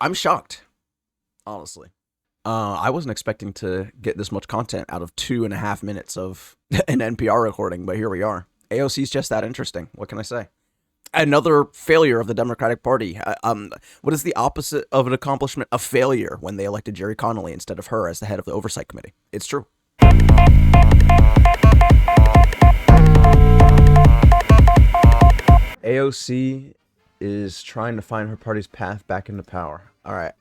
I'm shocked, honestly. I wasn't expecting to get this much content out of 2.5 minutes of an NPR recording, but here we are. AOC's just that interesting. What can I say? Another failure of the Democratic Party. What is the opposite of an accomplishment? A failure when they elected Jerry Connolly instead of her as the head of the Oversight Committee. It's true. AOC is trying to find her party's path back into power. All right,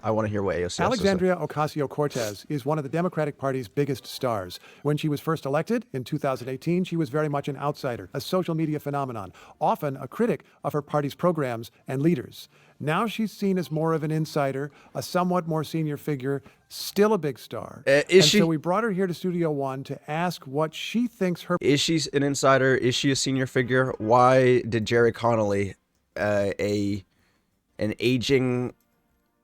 I want to hear what AOC has to say. Alexandria Ocasio-Cortex is one of the Democratic Party's biggest stars. When she was first elected in 2018, she was very much an outsider, a social media phenomenon, often a critic of her party's programs and leaders. Now she's seen as more of an insider, a somewhat more senior figure, still a big star. So we brought her here to Studio One to ask what she thinks her... Is she an insider? Is she a senior figure? Why did Jerry Connolly, an aging,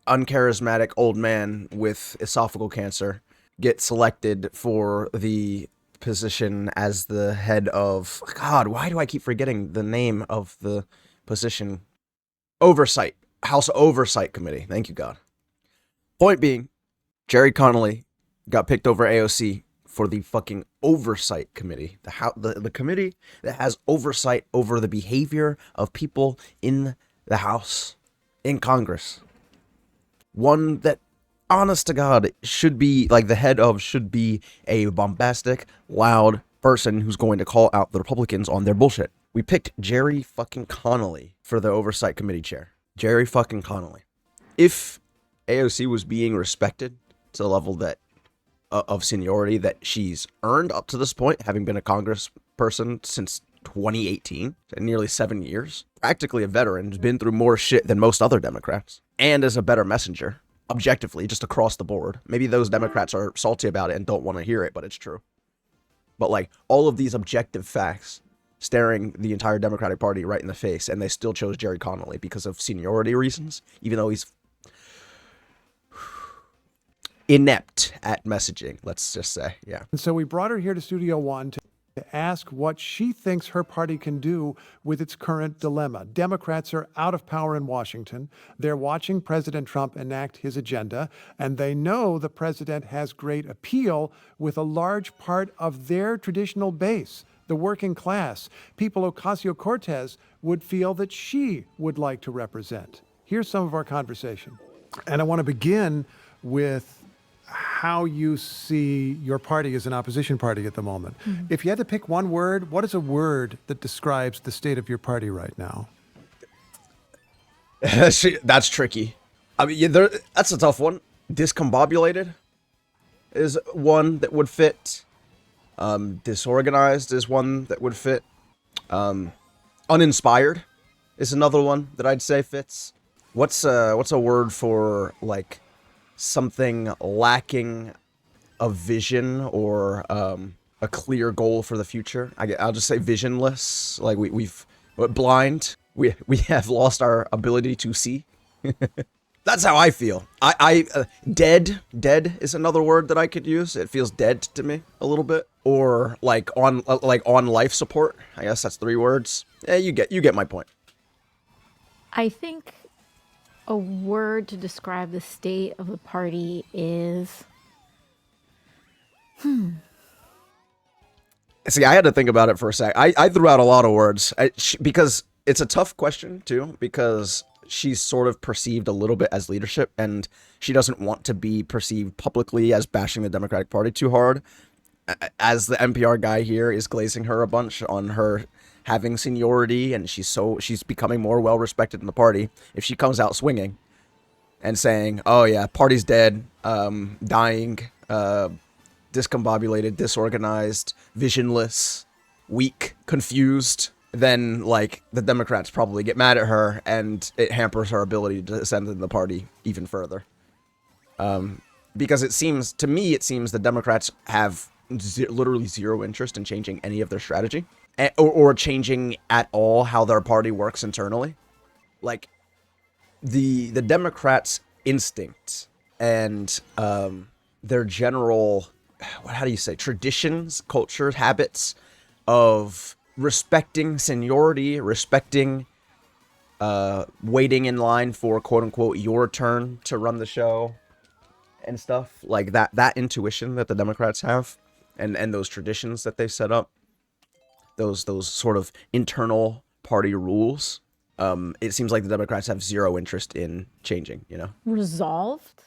uncharismatic old man with esophageal cancer, get selected for the position as the head of... God, why do I keep forgetting the name of the position? Oversight. House Oversight Committee. Thank you, God. Point being, Jerry Connolly got picked over AOC for the fucking Oversight Committee. The committee that has oversight over the behavior of people in the House, in Congress. One that, honest to God, should be, like, the head of should be a bombastic, loud person who's going to call out the Republicans on their bullshit. We picked Jerry fucking Connolly for the Oversight Committee chair. Jerry fucking Connolly. If AOC was being respected to the level that of seniority that she's earned up to this point, having been a congressperson since 2018, nearly 7 years, practically a veteran, who's been through more shit than most other Democrats, and is a better messenger, objectively, just across the board. Maybe those Democrats are salty about it and don't want to hear it, but it's true. But, like, all of these objective facts staring the entire Democratic Party right in the face, and they still chose Jerry Connolly because of seniority reasons, even though he's inept at messaging, let's just say. Yeah. And so we brought her here to Studio One to ask what she thinks her party can do with its current dilemma. Democrats are out of power in Washington. They're watching President Trump enact his agenda, and they know the president has great appeal with a large part of their traditional base, the working class, people Ocasio-Cortex would feel that she would like to represent. Here's some of our conversation. And I want to begin with how you see your party as an opposition party at the moment. Mm-hmm. If you had to pick one word, what is a word that describes the state of your party right now? That's tricky. I mean, that's a tough one. Discombobulated is one that would fit. Disorganized is one that would fit. Uninspired is another one that I'd say fits. What's a word for, like, something lacking a vision or a clear goal for the future? I'll just say visionless. Like we're blind. We have lost our ability to see. That's how I feel. Dead is another word that I could use. It feels dead to me a little bit. Or like on life support. I guess that's 3 words. Yeah, you get my point. I think a word to describe the state of the party is See, I had to think about it for a sec. I threw out a lot of words because it's a tough question too, because she's sort of perceived a little bit as leadership, and she doesn't want to be perceived publicly as bashing the Democratic Party too hard. As the NPR guy here is glazing her a bunch on her having seniority, and she's becoming more well respected in the party. If she comes out swinging and saying, "Oh yeah, party's dead, dying, discombobulated, disorganized, visionless, weak, confused," then, like, the Democrats probably get mad at her, and it hampers her ability to ascend in the party even further. Because it seems the Democrats have literally zero interest in changing any of their strategy, or changing at all how their party works internally. Like, the Democrats' instinct and their general, how do you say, traditions, cultures, habits of respecting seniority, respecting waiting in line for quote unquote your turn to run the show and stuff like that intuition that the Democrats have and those traditions that they set up, those sort of internal party rules. It seems like the Democrats have zero interest in changing, you know? Resolved?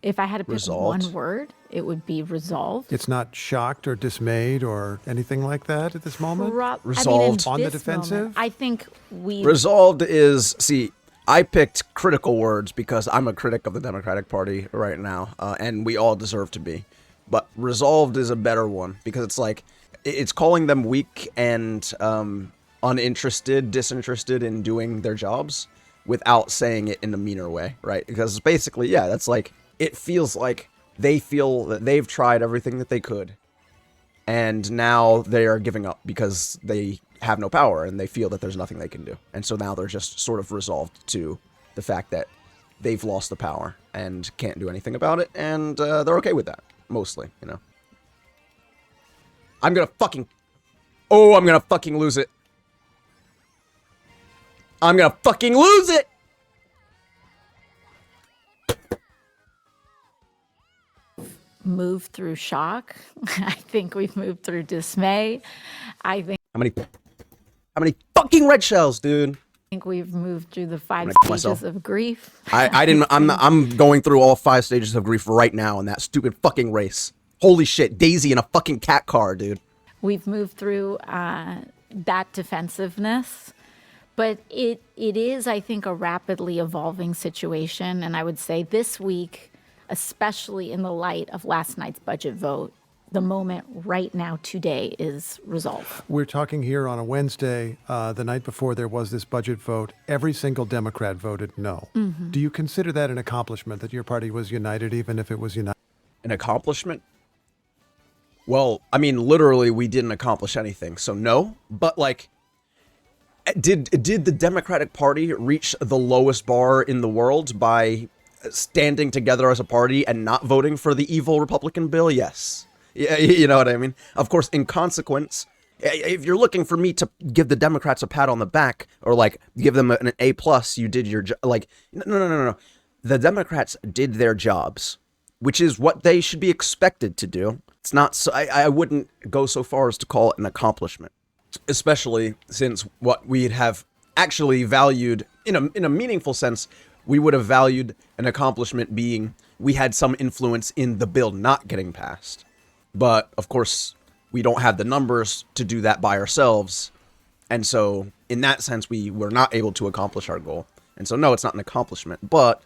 If I had to pick Resolved? one word, it would be resolved. It's not shocked or dismayed or anything like that at this moment? Resolved. On the this defensive? moment, I think we Resolved is, see, I picked critical words because I'm a critic of the Democratic Party right now, and we all deserve to be. But resolved is a better one because it's like, it's calling them weak and uninterested, disinterested in doing their jobs without saying it in a meaner way, right? Because basically, yeah, that's like, it feels like they feel that they've tried everything that they could, and now they are giving up because they have no power and they feel that there's nothing they can do. And so now they're just sort of resolved to the fact that they've lost the power and can't do anything about it, and they're okay with that, mostly, you know. I'm gonna fucking lose it. I'm gonna fucking lose it! moved through shock. I think we've moved through dismay. I How many fucking red shells, dude? think we've moved through the 5 myself. stages of grief. I'm going through all 5 stages of grief right now in that stupid fucking race. Holy shit, Daisy in a fucking cat car, dude. We've moved through that defensiveness. But it is, I think, a rapidly evolving situation. And I would say this week, especially in the light of last night's budget vote, the moment right now today is resolve. We're talking here on a Wednesday, the night before there was this budget vote. Every single Democrat voted no. Mm-hmm. Do you consider that an accomplishment, that your party was united, even if it was united? An accomplishment? Well, I mean, literally, we didn't accomplish anything, so no. But, like, did the Democratic Party reach the lowest bar in the world by standing together as a party and not voting for the evil Republican bill? Yes. You know what I mean? Of course, in consequence, if you're looking for me to give the Democrats a pat on the back or like give them an A+, you did your job. Like, no. The Democrats did their jobs, which is what they should be expected to do. It's not so, I wouldn't go so far as to call it an accomplishment, especially since what we'd have actually valued in a meaningful sense, we would have valued an accomplishment being we had some influence in the bill not getting passed. But, of course, we don't have the numbers to do that by ourselves. And so, in that sense, we were not able to accomplish our goal. And so, no, it's not an accomplishment. But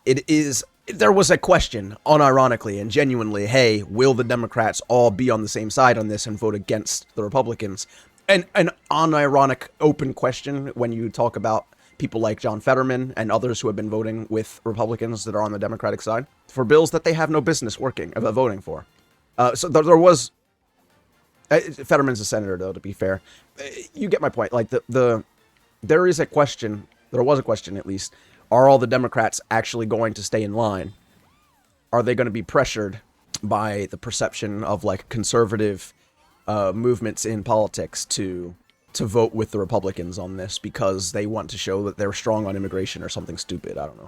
it is... There was a question, unironically and genuinely, hey, will the Democrats all be on the same side on this and vote against the Republicans? And an unironic, open question when you talk about people like John Fetterman and others who have been voting with Republicans that are on the Democratic side for bills that they have no business voting for. So there was... Fetterman's a senator, though, to be fair. You get my point. Like, there is a question, there was a question at least, are all the Democrats actually going to stay in line? Are they going to be pressured by the perception of, like, conservative movements in politics to vote with the Republicans on this because they want to show that they're strong on immigration or something stupid? I don't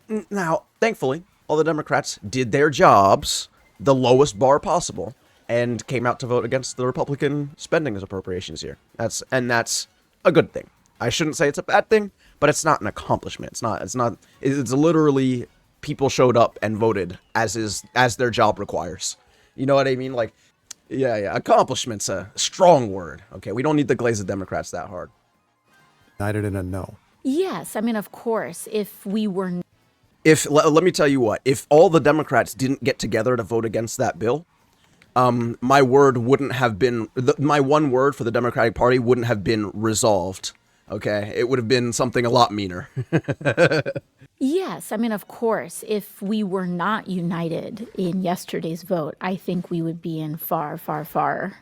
know. Now, thankfully, all the Democrats did their jobs, the lowest bar possible, and came out to vote against the Republican spending as appropriations here. That's a good thing. I shouldn't say it's a bad thing, but it's not an accomplishment. It's literally people showed up and voted as their job requires. You know what I mean? Like, yeah, accomplishment's a strong word. Okay, we don't need to glaze the Democrats that hard. United in a no. Yes, I mean, of course, if we were... Let me tell you what, if all the Democrats didn't get together to vote against that bill, my word wouldn't have been... my one word for the Democratic Party wouldn't have been resolved. Okay, it would have been something a lot meaner. Yes, I mean, of course, if we were not united in yesterday's vote, I think we would be in far, far, far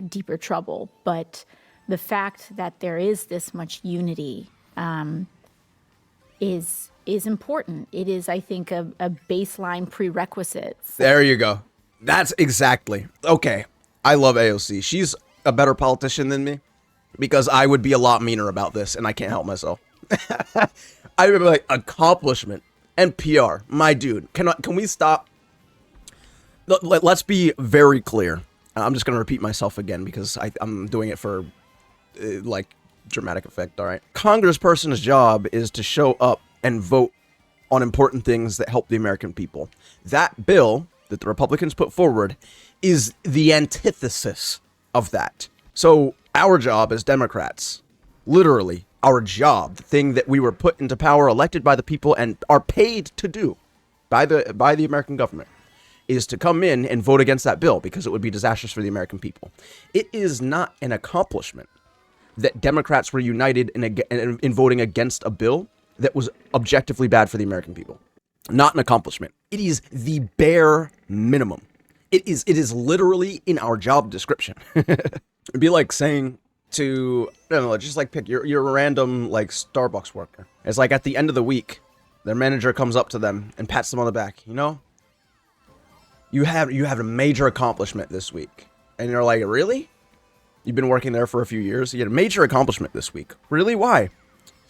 deeper trouble. But the fact that there is this much unity is important. It is, I think, a baseline prerequisite. There you go. That's exactly. Okay, I love AOC. She's a better politician than me. because I would be a lot meaner about this, and I can't help myself. I would be like, accomplishment. NPR, my dude, can we stop? Let's be very clear. I'm just going to repeat myself again because I'm doing it for, like, dramatic effect, all right? Congressperson's job is to show up and vote on important things that help the American people. That bill that the Republicans put forward is the antithesis of that. So our job as Democrats, literally our job, the thing that we were put into power, elected by the people, and are paid to do by the American government, is to come in and vote against that bill because it would be disastrous for the American people. It is not an accomplishment that Democrats were united in voting against a bill that was objectively bad for the American people. Not an accomplishment. It is the bare minimum. It is literally in our job description. It'd be like saying to, I don't know, just like pick your random like Starbucks worker. It's like at the end of the week, their manager comes up to them and pats them on the back. You know, you have a major accomplishment this week. And you're like, really? You've been working there for a few years. You had a major accomplishment this week. Really? Why?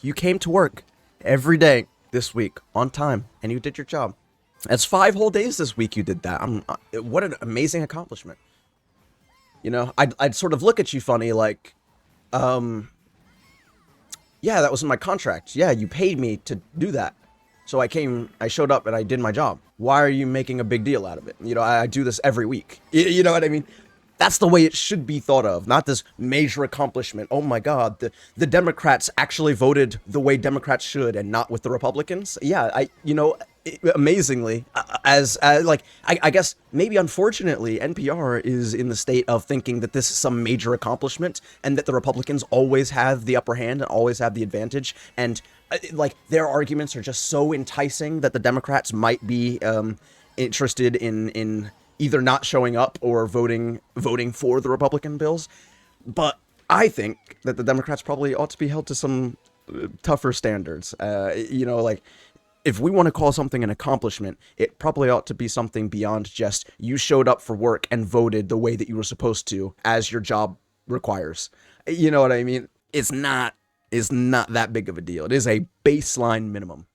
You came to work every day this week on time and you did your job. That's 5 whole days this week you did that. What an amazing accomplishment. You know, I'd sort of look at you funny like, yeah, that was in my contract. Yeah, you paid me to do that. So I showed up and I did my job. Why are you making a big deal out of it? You know, I do this every week. You know what I mean? That's the way it should be thought of, not this major accomplishment. Oh my God, the Democrats actually voted the way Democrats should and not with the Republicans. Yeah, amazingly, I guess maybe unfortunately, NPR is in the state of thinking that this is some major accomplishment and that the Republicans always have the upper hand and always have the advantage. And like their arguments are just so enticing that the Democrats might be interested in either not showing up or voting for the Republican bills. But I think that the Democrats probably ought to be held to some tougher standards. You know, like if we want to call something an accomplishment, it probably ought to be something beyond just you showed up for work and voted the way that you were supposed to as your job requires. You know what I mean? It's not that big of a deal. It is a baseline minimum.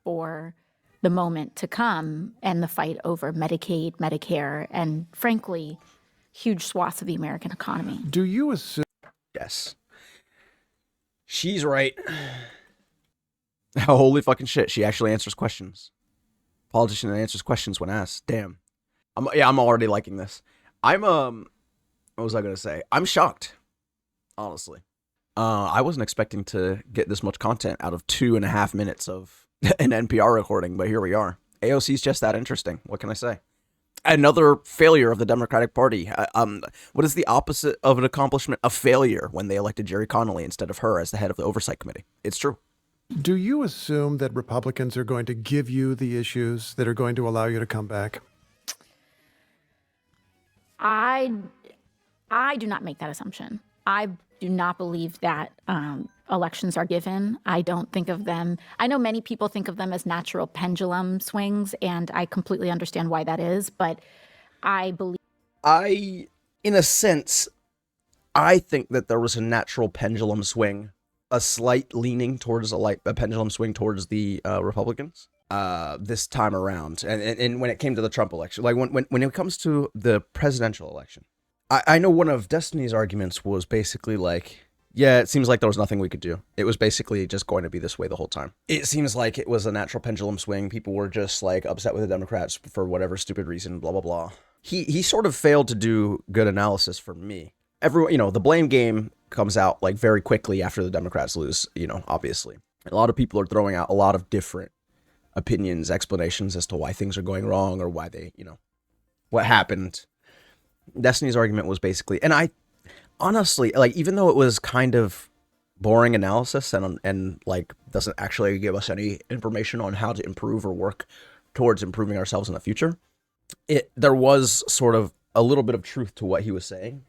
For the moment to come and the fight over Medicaid, Medicare, and frankly, huge swaths of the American economy. Do you assume? Yes. She's right. Holy fucking shit. She actually answers questions. Politician that answers questions when asked. Damn. I'm already liking this. What was I going to say? I'm shocked. Honestly. I wasn't expecting to get this much content out of 2.5 minutes of an NPR recording, but here we are. AOC's just that interesting. What can I say? Another failure of the Democratic Party. What is the opposite of an accomplishment? A failure when they elected Jerry Connolly instead of her as the head of the Oversight Committee. It's true. Do you assume that Republicans are going to give you the issues that are going to allow you to come back? I do not make that assumption. I do not believe that elections are given. I don't think of them. I know many people think of them as natural pendulum swings, and I completely understand why that is. But I believe, in a sense, I think that there was a natural pendulum swing, a slight leaning towards a pendulum swing towards the Republicans this time around. And when it came to the Trump election, like when it comes to the presidential election, I know one of Destiny's arguments was basically like, yeah, it seems like there was nothing we could do. It was basically just going to be this way the whole time. It seems like it was a natural pendulum swing. People were just like upset with the Democrats for whatever stupid reason, blah, blah, blah. He sort of failed to do good analysis for me. Everyone, you know, the blame game comes out like very quickly after the Democrats lose, you know, obviously. A lot of people are throwing out a lot of different opinions, explanations as to why things are going wrong or why they, you know, what happened. Destiny's argument was basically, and I honestly, like, even though it was kind of boring analysis and like doesn't actually give us any information on how to improve or work towards improving ourselves in the future, there was sort of a little bit of truth to what he was saying,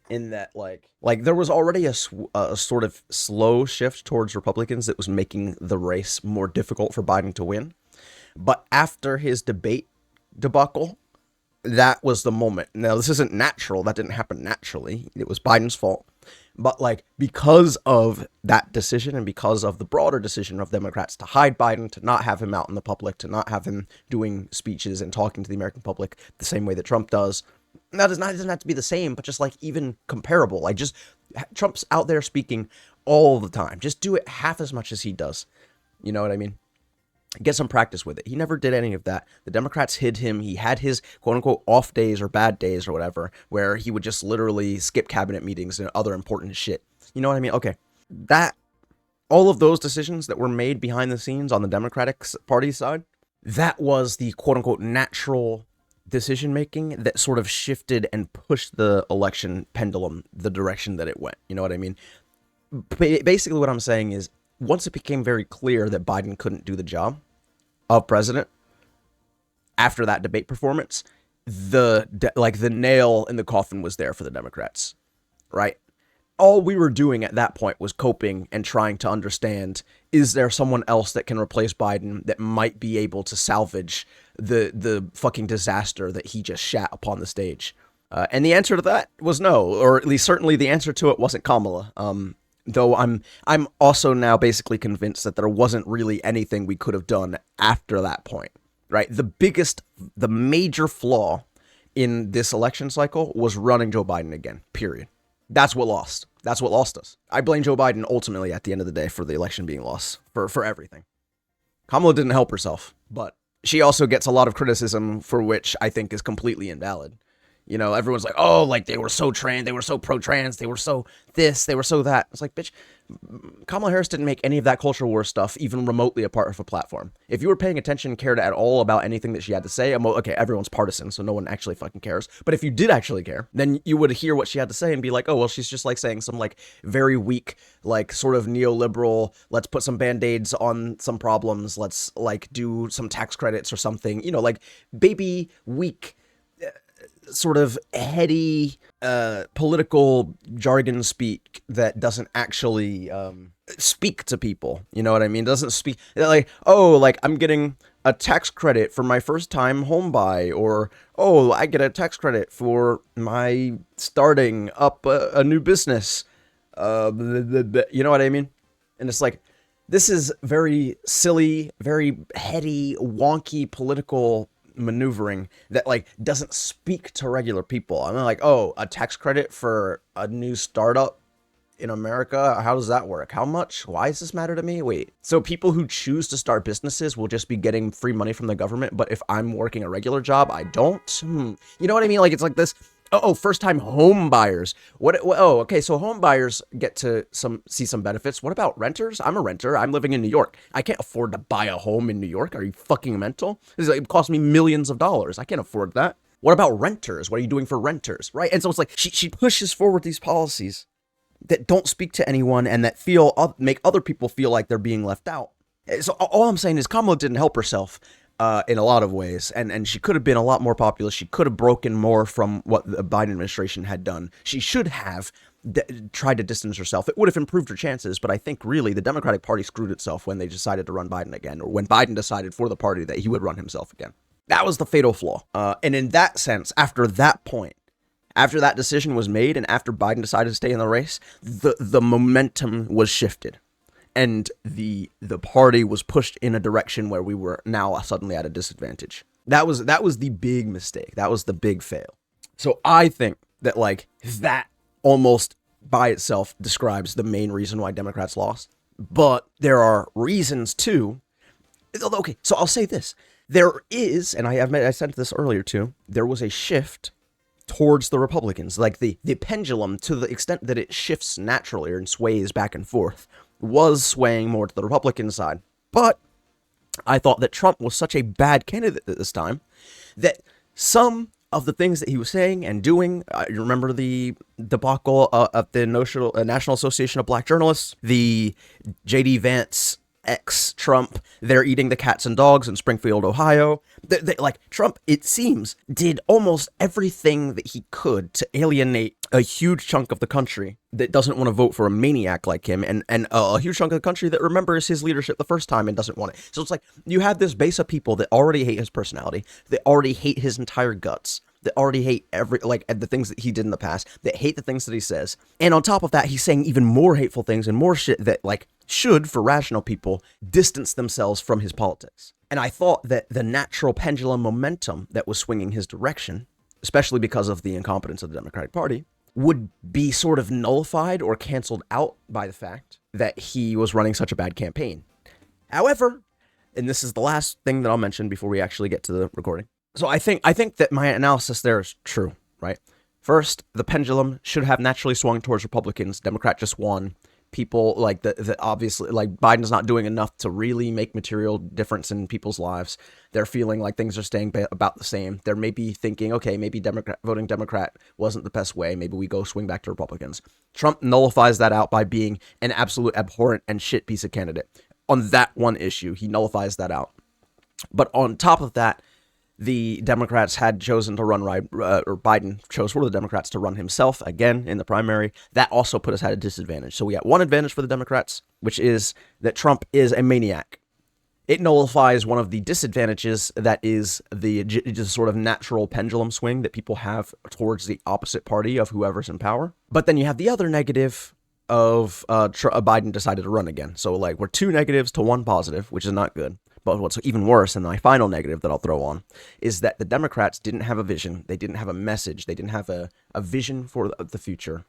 in that like there was already a sort of slow shift towards Republicans that was making the race more difficult for Biden to win. But after his debate debacle, that was the moment. Now, this isn't natural. That didn't happen naturally. It was Biden's fault. But like, because of that decision and because of the broader decision of Democrats to hide Biden, to not have him out in the public, to not have him doing speeches and talking to the American public the same way that Trump does, that doesn't have to be the same, but just like even comparable. Like, just Trump's out there speaking all the time. Just do it half as much as he does. You know what I mean? Get some practice with it. He never did any of that. The Democrats hid him. He had his quote unquote off days or bad days or whatever, where he would just literally skip cabinet meetings and other important shit. You know what I mean? Okay. All of those decisions that were made behind the scenes on the Democratic Party side, that was the quote unquote natural decision making that sort of shifted and pushed the election pendulum the direction that it went. You know what I mean? Basically what I'm saying is, once it became very clear that Biden couldn't do the job of president after that debate performance, the nail in the coffin was there for the Democrats, right? All we were doing at that point was coping and trying to understand, is there someone else that can replace Biden that might be able to salvage the fucking disaster that he just shat upon the stage? And the answer to that was no, or at least certainly the answer to it wasn't Kamala. Though I'm also now basically convinced that there wasn't really anything we could have done after that point, right? The major flaw in this election cycle was running Joe Biden again, period. That's what lost. That's what lost us. I blame Joe Biden ultimately at the end of the day for the election being lost, for everything. Kamala didn't help herself, but she also gets a lot of criticism for which I think is completely invalid. You know, everyone's like, oh, like they were so trans, they were so pro-trans, they were so this, they were so that. It's like, bitch, Kamala Harris didn't make any of that culture war stuff even remotely a part of a platform. If you were paying attention, cared at all about anything that she had to say, okay, everyone's partisan, so no one actually fucking cares. But if you did actually care, then you would hear what she had to say and be like, oh, well, she's just like saying some like very weak, like sort of neoliberal, let's put some band-aids on some problems, let's like do some tax credits or something, you know, like baby weak, sort of heady political jargon speak that doesn't actually speak to people. You know what I mean? Doesn't speak like, oh, like I'm getting a tax credit for my first time home buy, or oh, I get a tax credit for my starting up a new business. You know what I mean? And it's like, this is very silly, very heady, wonky political maneuvering that like doesn't speak to regular people. I'm like, oh, a tax credit for a new startup in America, how does that work? How much? Why does this matter to me? Wait, so people who choose to start businesses will just be getting free money from the government, but if I'm working a regular job, I don't? You know what I mean? Like, it's like this. Oh, first-time home buyers. Oh, okay. So home buyers get to see some benefits. What about renters? I'm a renter. I'm living in New York. I can't afford to buy a home in New York. Are you fucking mental? It costs me millions of dollars. I can't afford that. What about renters? What are you doing for renters? Right? And so it's like she pushes forward these policies that don't speak to anyone and that make other people feel like they're being left out. So all I'm saying is Kamala didn't help herself. In a lot of ways, and she could have been a lot more populist. She could have broken more from what the Biden administration had done. She should have tried to distance herself. It would have improved her chances, but I think really the Democratic Party screwed itself when they decided to run Biden again, or when Biden decided for the party that he would run himself again. That was the fatal flaw. And in that sense, after that point, after that decision was made, and after Biden decided to stay in the race, the momentum was shifted. And the party was pushed in a direction where we were now suddenly at a disadvantage. That was the big mistake. That was the big fail. So I think that like that almost by itself describes the main reason why Democrats lost. But there are reasons too. Okay, so I'll say this. There is, and I said this earlier too, there was a shift towards the Republicans. Like the pendulum, to the extent that it shifts naturally and sways back and forth, was swaying more to the Republican side. But I thought that Trump was such a bad candidate at this time that some of the things that he was saying and doing, you remember the debacle of the National Association of Black Journalists, the J.D. Vance ex-Trump, they're eating the cats and dogs in Springfield, Ohio. Like, Trump, it seems, did almost everything that he could to alienate a huge chunk of the country that doesn't want to vote for a maniac like him, and a huge chunk of the country that remembers his leadership the first time and doesn't want it. So it's like, you have this base of people that already hate his personality, that already hate his entire guts, that already hate the things that he did in the past, that hate the things that he says. And on top of that, he's saying even more hateful things and more shit that should, for rational people, distance themselves from his politics. And I thought that the natural pendulum momentum that was swinging his direction, especially because of the incompetence of the Democratic Party, would be sort of nullified or canceled out by the fact that he was running such a bad campaign. However, and this is the last thing that I'll mention before we actually get to the recording. So I think that my analysis there is true, right? First, the pendulum should have naturally swung towards Republicans. Democrat just won. People obviously Biden's not doing enough to really make material difference in people's lives. They're feeling like things are staying about the same. They're maybe thinking, okay, maybe voting Democrat wasn't the best way. Maybe we go swing back to Republicans. Trump nullifies that out by being an absolute abhorrent and shit piece of candidate. On that one issue, he nullifies that out. But on top of that, the Democrats had chosen to run, or Biden chose for the Democrats to run himself again in the primary. That also put us at a disadvantage. So we got one advantage for the Democrats, which is that Trump is a maniac. It nullifies one of the disadvantages that is the just sort of natural pendulum swing that people have towards the opposite party of whoever's in power. But then you have the other negative of Biden decided to run again. So we're 2 negatives to 1 positive, which is not good. But what's even worse, and my final negative that I'll throw on, is that the Democrats didn't have a vision. They didn't have a message. They didn't have a vision for the future,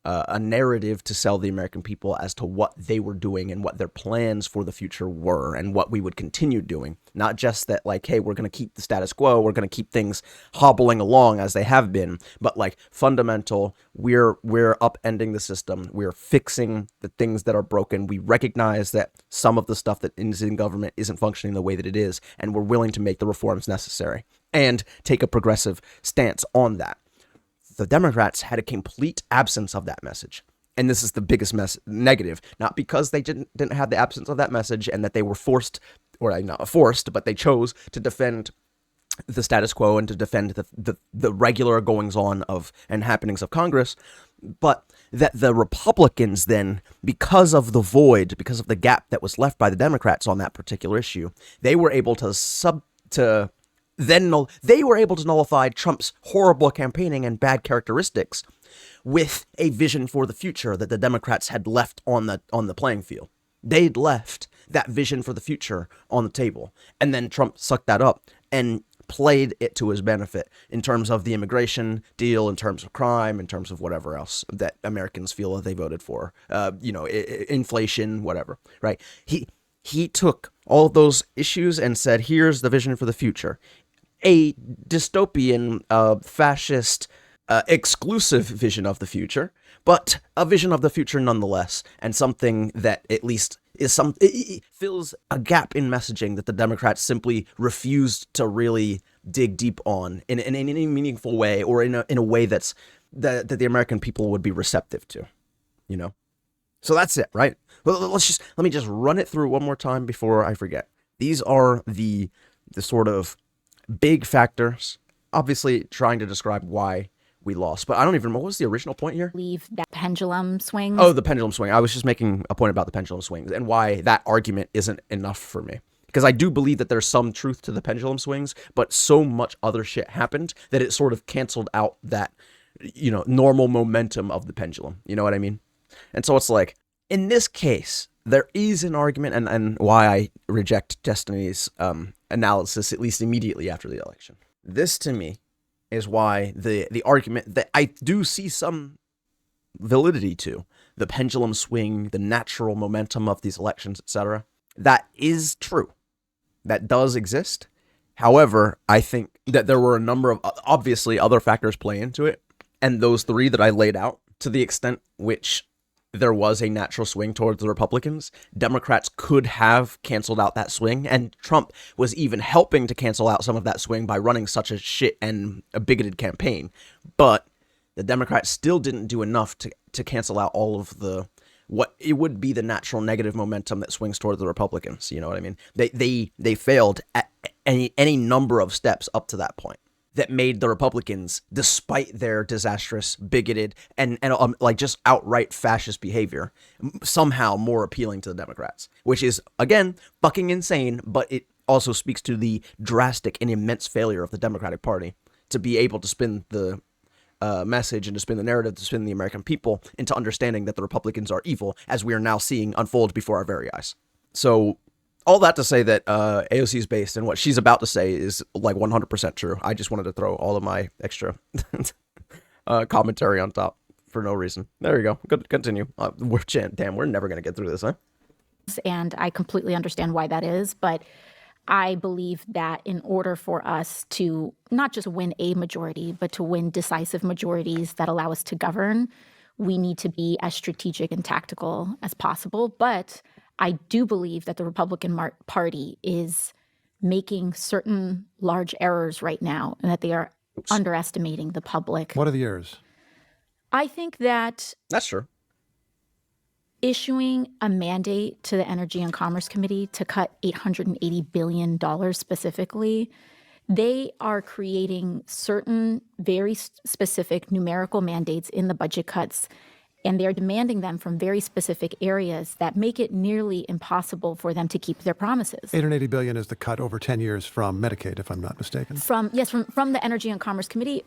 a narrative to sell the American people as to what they were doing and what their plans for the future were and what we would continue doing. Not just that, hey, we're going to keep the status quo. We're going to keep things hobbling along as they have been, but fundamental, we're upending the system. We're fixing the things that are broken. We recognize that some of the stuff that is in government isn't functioning the way that it is, and we're willing to make the reforms necessary and take a progressive stance on that. The Democrats had a complete absence of that message. And this is the biggest negative, not because they didn't have the absence of that message and that they were forced, or not forced, but they chose to defend the status quo and to defend the regular goings on of and happenings of Congress, but that the Republicans then, because of the void, because of the gap that was left by the Democrats on that particular issue, they were able to they were able to nullify Trump's horrible campaigning and bad characteristics with a vision for the future that the Democrats had left on the playing field. They'd left that vision for the future on the table, and then Trump sucked that up and played it to his benefit in terms of the immigration deal, in terms of crime, in terms of whatever else that Americans feel that they voted for, inflation, whatever, right? He took all of those issues and said, here's the vision for the future. A dystopian, fascist, exclusive vision of the future, but a vision of the future nonetheless, and something that at least it fills a gap in messaging that the Democrats simply refused to really dig deep on in any meaningful way, or in a way that the American people would be receptive to, So that's it, right? Well, let me just run it through one more time before I forget. These are the sort of big factors, obviously trying to describe why we lost. But I don't even remember, what was the original point here? Leave that pendulum swing. Oh, the pendulum swing. I was just making a point about the pendulum swings and why that argument isn't enough for me. Because I do believe that there's some truth to the pendulum swings, but so much other shit happened that it sort of canceled out that, normal momentum of the pendulum. You know what I mean? And so it's in this case, there is an argument, and why I reject Destiny's analysis, at least immediately after the election. This, to me, is why the argument that I do see some validity to, the pendulum swing, the natural momentum of these elections, etc., that is true. That does exist. However, I think that there were a number of, obviously, other factors play into it, and those 3 that I laid out, to the extent which there was a natural swing towards the Republicans, Democrats could have canceled out that swing, and Trump was even helping to cancel out some of that swing by running such a shit and a bigoted campaign. But the Democrats still didn't do enough to cancel out all of what it would be the natural negative momentum that swings towards the Republicans. You know what I mean? They failed at any number of steps up to that point that made the Republicans, despite their disastrous, bigoted, and just outright fascist behavior, somehow more appealing to the Democrats, which is, again, fucking insane, but it also speaks to the drastic and immense failure of the Democratic Party to be able to spin the message and to spin the narrative, to spin the American people into understanding that the Republicans are evil, as we are now seeing unfold before our very eyes. So all that to say that AOC is based, and what she's about to say is like 100% true. I just wanted to throw all of my extra commentary on top for no reason. There you go. Good. Continue. We're never going to get through this, huh? And I completely understand why that is, but I believe that in order for us to not just win a majority, but to win decisive majorities that allow us to govern, we need to be as strategic and tactical as possible. But I do believe that the Republican Party is making certain large errors right now, and that they are underestimating the public. What are the errors? I think that That's true. issuing a mandate to the Energy and Commerce Committee to cut $880 billion specifically, they are creating certain very specific numerical mandates in the budget cuts, and they're demanding them from very specific areas that make it nearly impossible for them to keep their promises. $880 billion is the cut over 10 years from Medicaid, if I'm not mistaken. From the Energy and Commerce Committee,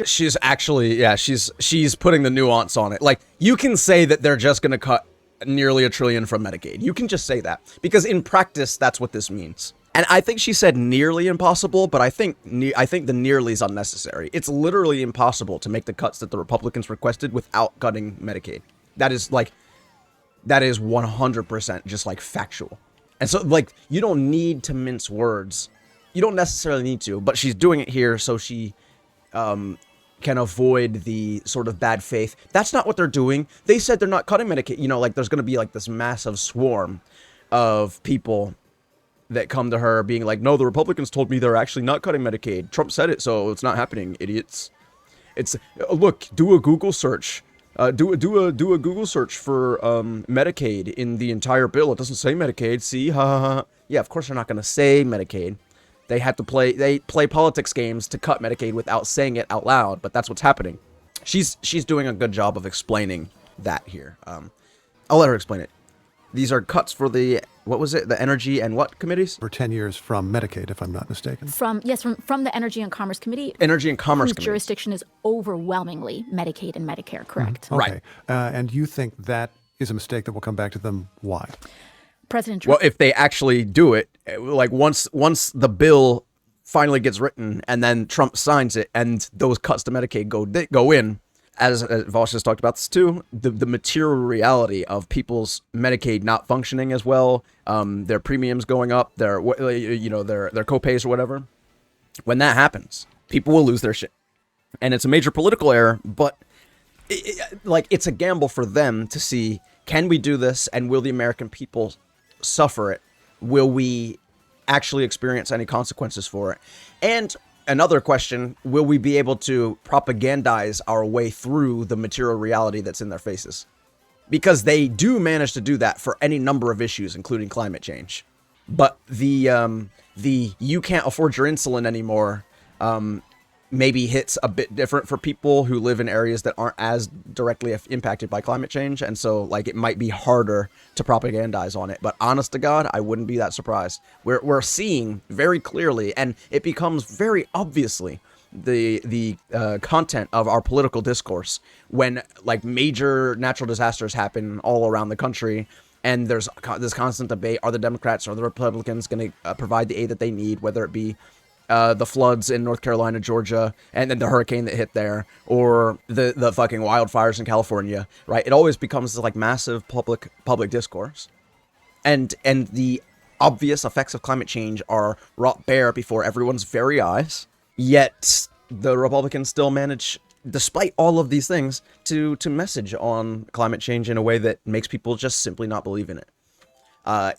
She's actually, she's putting the nuance on it. Like, you can say that they're just going to cut nearly $1 trillion from Medicaid. You can just say that, because in practice, that's what this means. And I think she said nearly impossible, but I think the nearly is unnecessary. It's literally impossible to make the cuts that the Republicans requested without cutting Medicaid. That is 100% just like factual. And so, like, you don't need to mince words. You don't necessarily need to, but she's doing it here so she can avoid the sort of bad faith. That's not what they're doing. They said they're not cutting Medicaid. You know, like, there's going to be like this massive swarm of people that come to her being like, no, the Republicans told me they're actually not cutting Medicaid. Trump said it, so it's not happening, idiots. It's, look, do a Google search. Do a Google search for Medicaid in the entire bill. It doesn't say Medicaid. See, ha ha ha. Yeah, of course they're not going to say Medicaid. They play politics games to cut Medicaid without saying it out loud, but that's what's happening. She's doing a good job of explaining that here. I'll let her explain it. These are cuts for the, what was it? The Energy and what committees? For 10 years from Medicaid, if I'm not mistaken. From the Energy and Commerce Committee. Energy and Commerce whose Committee. Jurisdiction is overwhelmingly Medicaid and Medicare, correct? Okay. Right. And you think that is a mistake that will come back to them? Why? President Trump. Well, if they actually do it, like once the bill finally gets written and then Trump signs it and those cuts to Medicaid go in, as Vosh has talked about this too, the material reality of people's Medicaid not functioning as well, their premiums going up, their copays or whatever. When that happens, people will lose their shit, and it's a major political error. But it's a gamble for them to see, can we do this, and will the American people suffer it? Will we actually experience any consequences for it? And another question, will we be able to propagandize our way through the material reality that's in their faces? Because they do manage to do that for any number of issues, including climate change. But the you can't afford your insulin anymore maybe hits a bit different for people who live in areas that aren't as directly impacted by climate change. And so, like, it might be harder to propagandize on it. But honest to God, I wouldn't be that surprised. We're seeing very clearly, and it becomes very obviously the content of our political discourse when, like, major natural disasters happen all around the country. And there's this constant debate, are the Democrats or the Republicans going to provide the aid that they need, whether it be the floods in North Carolina, Georgia, and then the hurricane that hit there, or the fucking wildfires in California, right? It always becomes this, like, massive public discourse. And the obvious effects of climate change are brought bare before everyone's very eyes, yet the Republicans still manage, despite all of these things, to message on climate change in a way that makes people just simply not believe in it.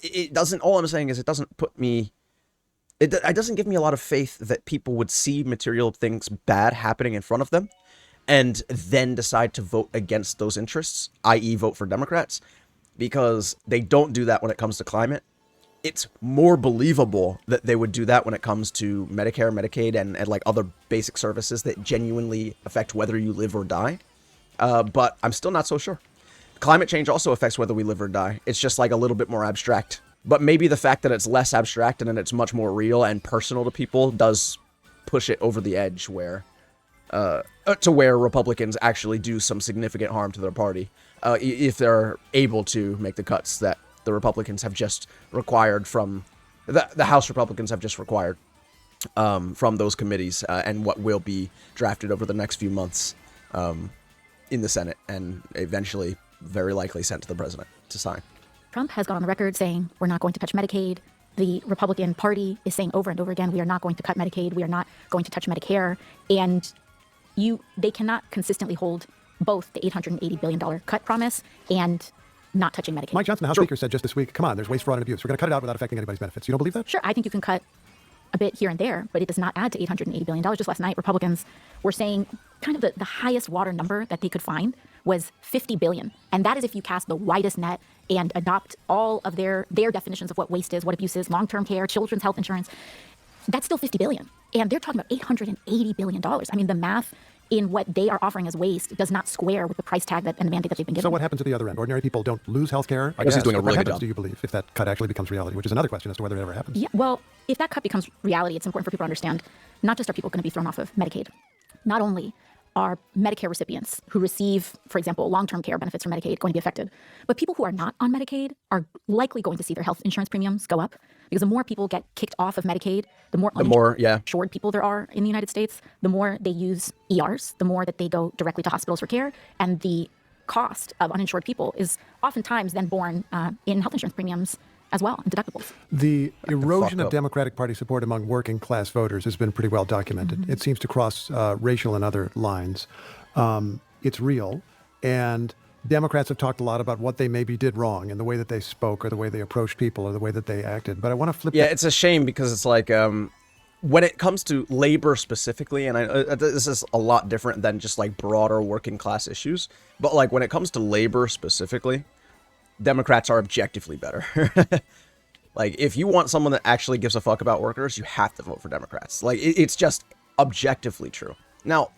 It doesn't, all I'm saying is it doesn't put me, it doesn't give me a lot of faith that people would see material things bad happening in front of them and then decide to vote against those interests, i.e. vote for Democrats, because they don't do that when it comes to climate. It's more believable that they would do that when it comes to Medicare, Medicaid, and like other basic services that genuinely affect whether you live or die. But I'm still not so sure. Climate change also affects whether we live or die. It's just like a little bit more abstract. But maybe the fact that it's less abstract and then it's much more real and personal to people does push it over the edge to where Republicans actually do some significant harm to their party, if they're able to make the cuts that the Republicans have just required from the House Republicans have just required from those committees, and what will be drafted over the next few months in the Senate and eventually very likely sent to the president to sign. Trump has gone on the record saying we're not going to touch Medicaid. The Republican Party is saying over and over again, we are not going to cut Medicaid. We are not going to touch Medicare. And they cannot consistently hold both the $880 billion cut promise and not touching Medicaid. Mike Johnson, the House Speaker, said just this week, come on, there's waste, fraud, and abuse. We're going to cut it out without affecting anybody's benefits. You don't believe that? Sure, I think you can cut a bit here and there, but it does not add to $880 billion. Just last night, Republicans were saying kind of the highest water number that they could find was $50 billion. And that is if you cast the widest net and adopt all of their definitions of what waste is, what abuse is, long-term care, children's health insurance. That's still $50 billion. And they're talking about $880 billion. I mean, the math in what they are offering as waste does not square with the price tag and the mandate that they've been given. So what happens at the other end? Ordinary people don't lose health care? I guess he's doing a really what good happens, job. do you believe, if that cut actually becomes reality, which is another question as to whether it ever happens? Yeah, well, if that cut becomes reality, it's important for people to understand, not just are people going to be thrown off of Medicaid, not only are Medicare recipients who receive, for example, long-term care benefits from Medicaid going to be affected, but people who are not on Medicaid are likely going to see their health insurance premiums go up, because the more people get kicked off of Medicaid, the more uninsured people there are in the United States, the more they use ERs, the more that they go directly to hospitals for care, and the cost of uninsured people is oftentimes then borne in health insurance premiums as well, and deductibles. The erosion of Democratic Party support among working class voters has been pretty well documented. Mm-hmm. It seems to cross racial and other lines. It's real. And Democrats have talked a lot about what they maybe did wrong in the way that they spoke or the way they approached people or the way that they acted. But I want to flip it's a shame because it's like when it comes to labor specifically, and this is a lot different than just like broader working class issues, but like when it comes to labor specifically, Democrats are objectively better. Like, if you want someone that actually gives a fuck about workers, you have to vote for Democrats. Like, it's just objectively true. Now,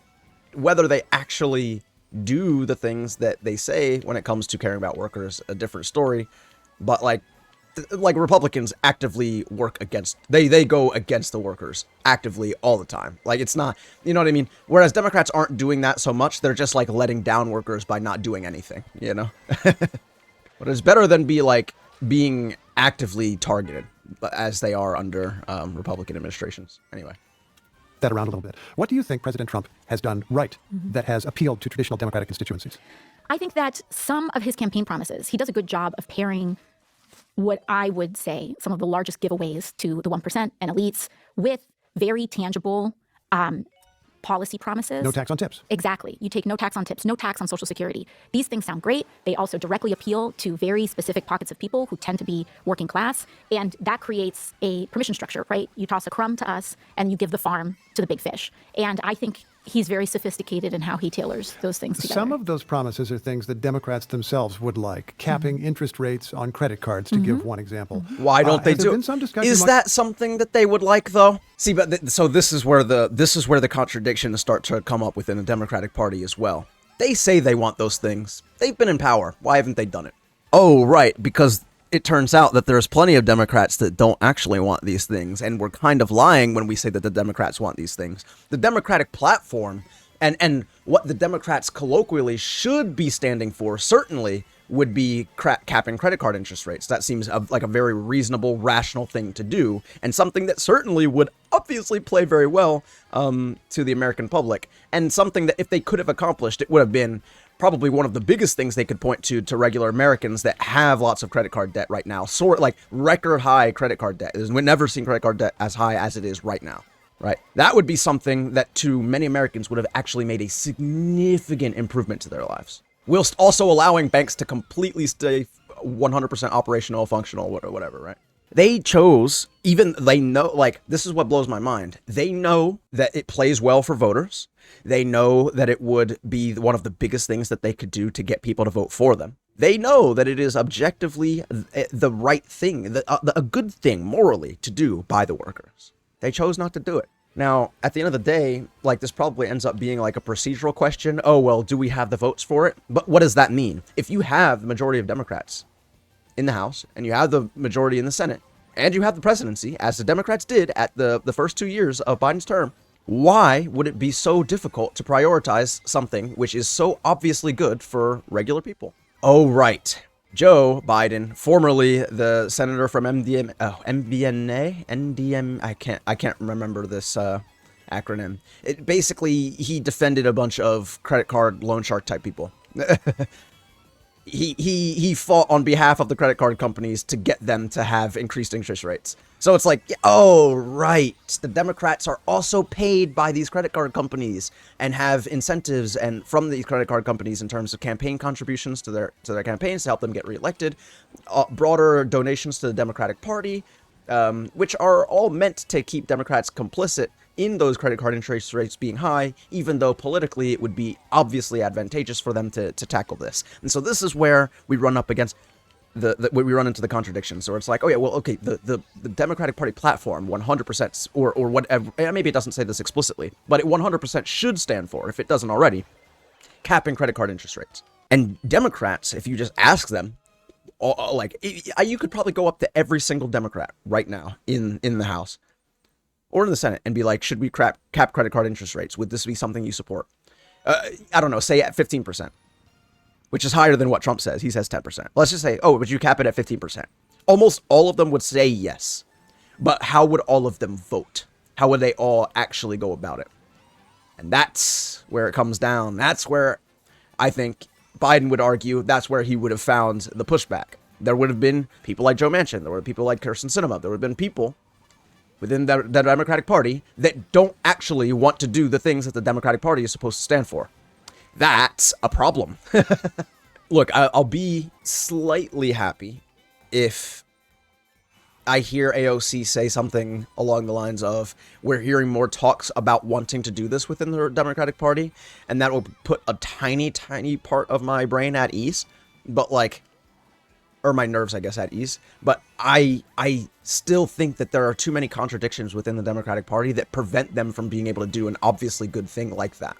whether they actually do the things that they say when it comes to caring about workers, a different story. But like Republicans actively work against, they go against the workers actively all the time. Like, it's not, you know what I mean? Whereas Democrats aren't doing that so much. They're just like letting down workers by not doing anything, you know? But it's better than being actively targeted as they are under Republican administrations. Anyway. That around a little bit. What do you think President Trump has done right that has appealed to traditional Democratic constituencies? I think that some of his campaign promises, he does a good job of pairing what I would say some of the largest giveaways to the 1% and elites with very tangible policy promises. No tax on tips. Exactly. You take no tax on tips, no tax on Social Security. These things sound great. They also directly appeal to very specific pockets of people who tend to be working class. And that creates a permission structure, right? You toss a crumb to us and you give the farm to the big fish. And I think he's very sophisticated in how he tailors those things together. Some of those promises are things that Democrats themselves would like. Capping interest rates on credit cards, to give one example. Why don't they do it? Is that something that they would like, though? See, but so this is where the contradictions start to come up within the Democratic Party as well. They say they want those things. They've been in power. Why haven't they done it? Oh, right, because it turns out that there's plenty of Democrats that don't actually want these things, and we're kind of lying when we say that the Democrats want these things. The Democratic platform and what the Democrats colloquially should be standing for certainly would be capping credit card interest rates. That seems like a very reasonable, rational thing to do, and something that certainly would obviously play very well to the American public, and something that if they could have accomplished, it would have been probably one of the biggest things they could point to regular Americans that have lots of credit card debt right now. Sort like record high credit card debt. We've never seen credit card debt as high as it is right now, right? That would be something that to many Americans would have actually made a significant improvement to their lives, whilst also allowing banks to completely stay 100% operational, functional, or whatever, right? They chose, they know, like, this is what blows my mind. They know that it plays well for voters. They know that it would be one of the biggest things that they could do to get people to vote for them. They know that it is objectively the right thing, a good thing morally to do by the workers. They chose not to do it. Now, at the end of the day, like, this probably ends up being like a procedural question. Oh, well, do we have the votes for it? But what does that mean? If you have the majority of Democrats in the House, and you have the majority in the Senate, and you have the presidency, as the Democrats did at the first 2 years of Biden's term, Why would it be so difficult to prioritize something which is so obviously good for regular people? Oh, right. Joe Biden, formerly the senator from NDM, I can't remember this acronym. Basically, he defended a bunch of credit card loan shark type people. He fought on behalf of the credit card companies to get them to have increased interest rates. So it's like, oh, right. The Democrats are also paid by these credit card companies and have incentives and from these credit card companies in terms of campaign contributions to their campaigns to help them get reelected, broader donations to the Democratic Party, which are all meant to keep Democrats complicit in those credit card interest rates being high, even though politically it would be obviously advantageous for them to tackle this. And so this is where we run up against we run into the contradictions. So it's like, oh yeah, well, okay, the Democratic Party platform 100% or whatever, maybe it doesn't say this explicitly, but it 100% should stand for, if it doesn't already, capping credit card interest rates. And Democrats, if you just ask them, you could probably go up to every single Democrat right now in the House or in the Senate and be like, should we cap credit card interest rates? Would this be something you support? I don't know, say at 15%, which is higher than what Trump says. He says 10%. Let's just say, oh, would you cap it at 15%? Almost all of them would say yes. But how would all of them vote? How would they all actually go about it? And that's where it comes down. That's where I think Biden would argue that's where he would have found the pushback. There would have been people like Joe Manchin. There would have been people like Kirsten Sinema. There would have been people within the Democratic Party that don't actually want to do the things that the Democratic Party is supposed to stand for. That's a problem. Look, I'll be slightly happy if I hear AOC say something along the lines of, we're hearing more talks about wanting to do this within the Democratic Party, and that will put a tiny, tiny part of my brain at ease, but like, or my nerves, I guess, at ease. But I still think that there are too many contradictions within the Democratic Party that prevent them from being able to do an obviously good thing like that.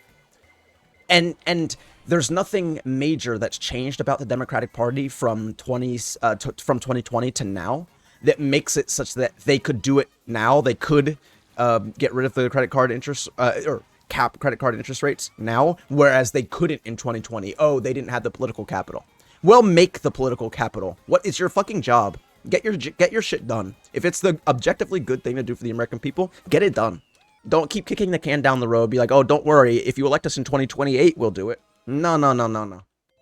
And there's nothing major that's changed about the Democratic Party from 2020 to now that makes it such that they could do it now. They could get rid of the credit card interest or cap credit card interest rates now, whereas they couldn't in 2020. Oh, they didn't have the political capital. Well, make the political capital. What is your fucking job? Get your shit done. If it's the objectively good thing to do for the American people, get it done. Don't keep kicking the can down the road. Be like, oh, don't worry. If you elect us in 2028, we'll do it. No.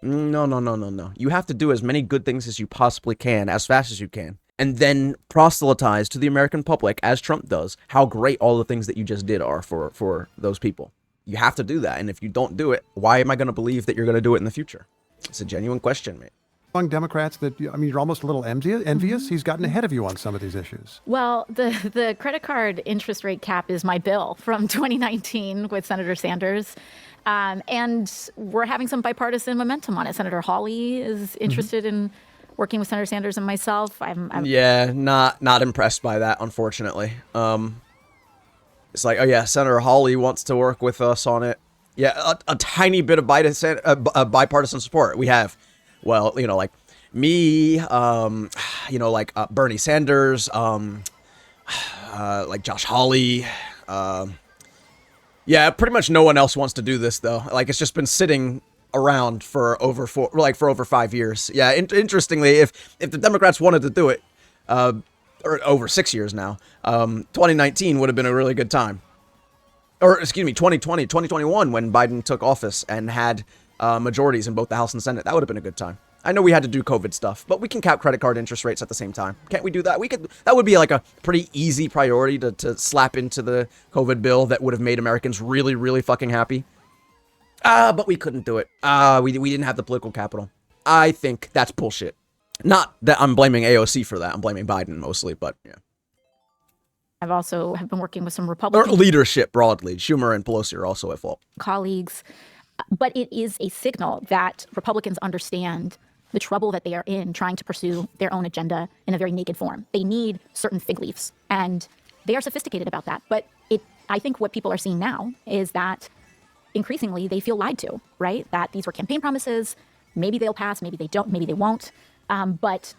You have to do as many good things as you possibly can, as fast as you can, and then proselytize to the American public, as Trump does, how great all the things that you just did are for those people. You have to do that. And if you don't do it, why am I going to believe that you're going to do it in the future? It's a genuine question, mate. Among Democrats that, I mean, you're almost a little envious. He's gotten ahead of you on some of these issues. Well, the credit card interest rate cap is my bill from 2019 with Senator Sanders. And we're having some bipartisan momentum on it. Senator Hawley is interested in working with Senator Sanders and myself. I'm Yeah, not impressed by that, unfortunately. It's like, oh yeah, Senator Hawley wants to work with us on it. Yeah, a tiny bit of bipartisan support. We have, well, you know, like me, you know, like Bernie Sanders, like Josh Hawley. Yeah, pretty much no one else wants to do this though. Like it's just been sitting around for over 5 years. Yeah, interestingly, if the Democrats wanted to do it, or over 6 years now, 2019 would have been a really good time. Or, excuse me, 2021, when Biden took office and had majorities in both the House and Senate. That would have been a good time. I know we had to do COVID stuff, but we can cap credit card interest rates at the same time. Can't we do that? That would be like a pretty easy priority to slap into the COVID bill that would have made Americans really, really fucking happy. But we couldn't do it. We didn't have the political capital. I think that's bullshit. Not that I'm blaming AOC for that. I'm blaming Biden mostly, but yeah. I've also have been working with some Or Republican leadership broadly. Schumer and Pelosi are also at fault. colleagues, but it is a signal that Republicans understand the trouble that they are in trying to pursue their own agenda in a very naked form. They need certain fig leaves, and they are sophisticated about that. But I think what people are seeing now is that increasingly they feel lied to, right? That these were campaign promises. Maybe they'll pass, maybe they don't, maybe they won't. But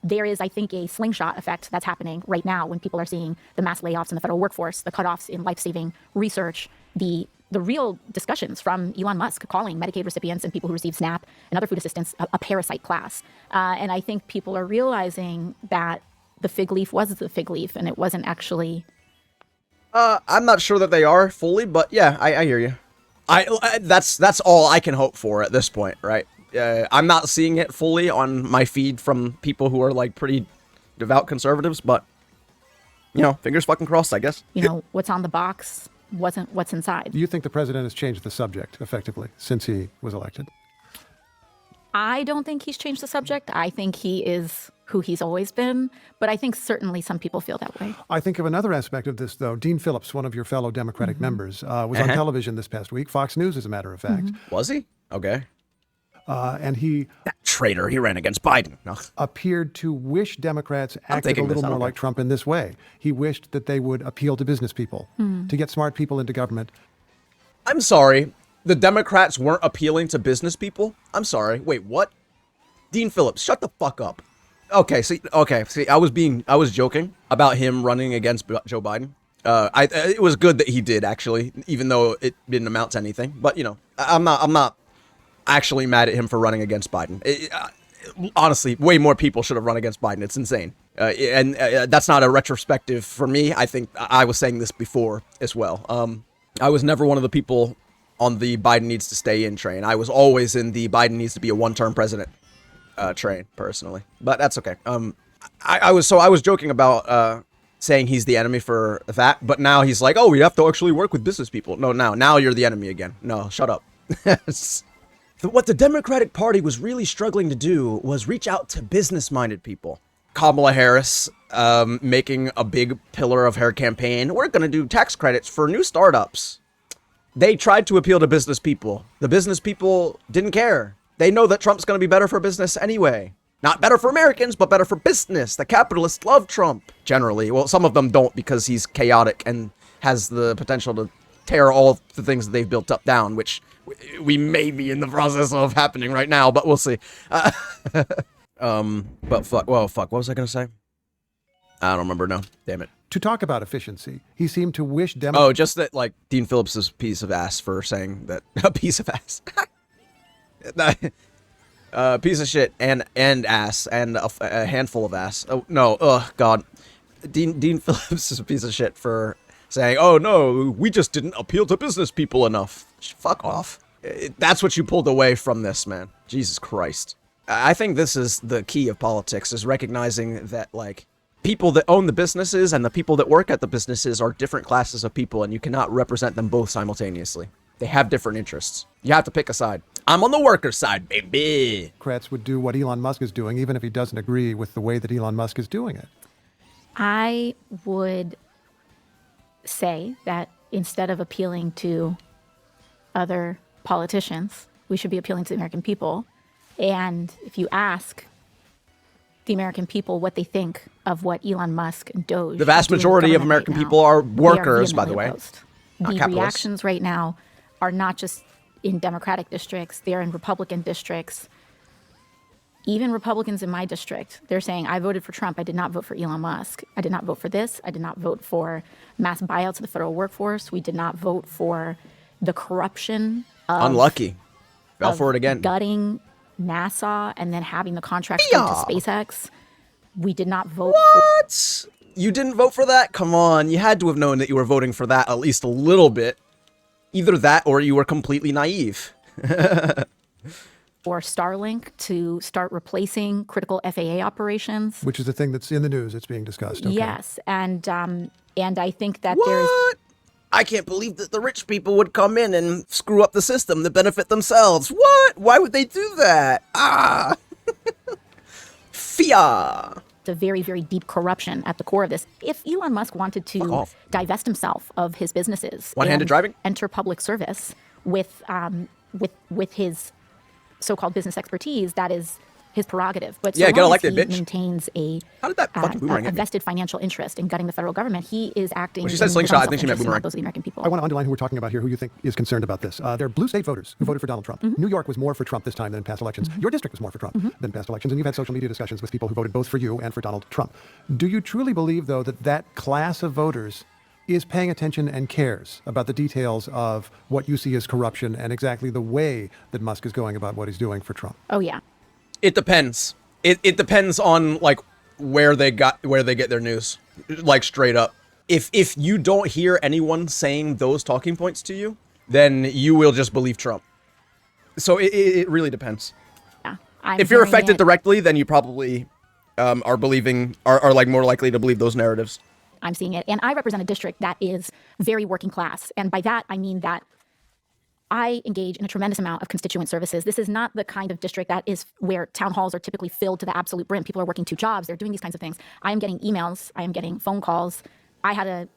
there is, I think, a slingshot effect that's happening right now when people are seeing the mass layoffs in the federal workforce, the cutoffs in life-saving research, the real discussions from Elon Musk calling Medicaid recipients and people who receive SNAP and other food assistance a parasite class. And I think people are realizing that the fig leaf was the fig leaf and it wasn't actually... I'm not sure that they are fully, but yeah, I hear you. That's all I can hope for at this point, right? I'm not seeing it fully on my feed from people who are like pretty devout conservatives, but you know, fingers fucking crossed, I guess. You know, what's on the box wasn't what's inside. Do you think the president has changed the subject effectively since he was elected? I don't think he's changed the subject. I think he is who he's always been, but I think certainly some people feel that way. I think of another aspect of this, though. Dean Phillips, one of your fellow Democratic members, was on television this past week, Fox News, as a matter of fact. Was he? Okay. And he That traitor, he ran against Biden. No. appeared to wish Democrats acted a taking little this, I more don't like Trump in this way. He wished that they would appeal to business people, to get smart people into government. I'm sorry. The Democrats weren't appealing to business people? I'm sorry. Wait, what? Dean Phillips, shut the fuck up. Okay, see, I was joking about him running against Joe Biden. It was good that he did, actually, even though it didn't amount to anything. But, you know, I'm not actually mad at him for running against Biden. Honestly, way more people should have run against Biden. It's insane. And that's not a retrospective for me. I think I was saying this before as well. I was never one of the people on the Biden needs to stay in train. I was always in the Biden needs to be a one-term president train, personally. But that's okay. I was joking about saying he's the enemy for that, but now he's like, oh, we have to actually work with business people. No, now you're the enemy again. No, shut up. What the Democratic Party was really struggling to do was reach out to business-minded people. Kamala Harris making a big pillar of her campaign. We're going to do tax credits for new startups. They tried to appeal to business people. The business people didn't care. They know that Trump's going to be better for business anyway. Not better for Americans, but better for business. The capitalists love Trump, generally. Well, some of them don't because he's chaotic and has the potential to tear all the things that they've built up down, which we may be in the process of happening right now, but we'll see. But fuck, what was I going to say? I don't remember now. Damn it. To talk about efficiency, he seemed to wish Democrats... Oh, just that, like, Dean Phillips is a piece of ass for saying that. A piece of ass. Piece of shit and ass and a handful of ass. Oh, no. Ugh, God. Dean Phillips is a piece of shit for saying, oh, no, we just didn't appeal to business people enough. Fuck off. That's what you pulled away from this, man. Jesus Christ. I think this is the key of politics, is recognizing that, like, people that own the businesses and the people that work at the businesses are different classes of people, and you cannot represent them both simultaneously. They have different interests. You have to pick a side. I'm on the worker side, baby. Democrats would do what Elon Musk is doing, even if he doesn't agree with the way that Elon Musk is doing it. I would say that instead of appealing to other politicians, we should be appealing to the American people. And if you ask the American people what they think of what Elon Musk and Doge... The vast majority of American people are workers, by the way. The reactions right now are not just in Democratic districts, they're in Republican districts. Even Republicans in my district, they're saying, I voted for Trump, I did not vote for Elon Musk. I did not vote for this. I did not vote for mass buyouts of the federal workforce. We did not vote for the corruption of... Unlucky. Fell for it again. Gutting NASA and then having the contract go to SpaceX. We did not vote What? You didn't vote for that? Come on. You had to have known that you were voting for that at least a little bit. Either that or you were completely naive. for Starlink to start replacing critical FAA operations. Which is the thing that's in the news. It's being discussed. Okay. Yes. And I think that What? I can't believe that the rich people would come in and screw up the system to benefit themselves. What? Why would they do that? FFIA. A very, very deep corruption at the core of this. If Elon Musk wanted to divest himself of his businesses, one-handed driving, enter public service with his so-called business expertise, that is his prerogative. But Yeah, so get long elected, as he bitch. maintains How did that fucking boomerang a hit me? vested financial interest in gutting the federal government, he is acting When she in said his slingshot, own I think she meant self-interest and boomerang. not those of the American people. I want to underline who we're talking about here, who you think is concerned about this. They're blue state voters who voted for Donald Trump. New York was more for Trump this time than in past elections. Your district was more for Trump than past elections, and you've had social media discussions with people who voted both for you and for Donald Trump. Do you truly believe, though, that that class of voters is paying attention and cares about the details of what you see as corruption and exactly the way that Musk is going about what he's doing for Trump? Oh, yeah. It depends. It depends on like where they get their news, like straight up. If you don't hear anyone saying those talking points to you, then you will just believe Trump. So it really depends. Yeah. If you're affected directly, then you probably are like more likely to believe those narratives. I'm seeing it. And I represent a district that is very working class. And by that, I mean that I engage in a tremendous amount of constituent services. This is not the kind of district that is where town halls are typically filled to the absolute brim. People are working 2 jobs. They're doing these kinds of things. I am getting emails. I am getting phone calls. I had a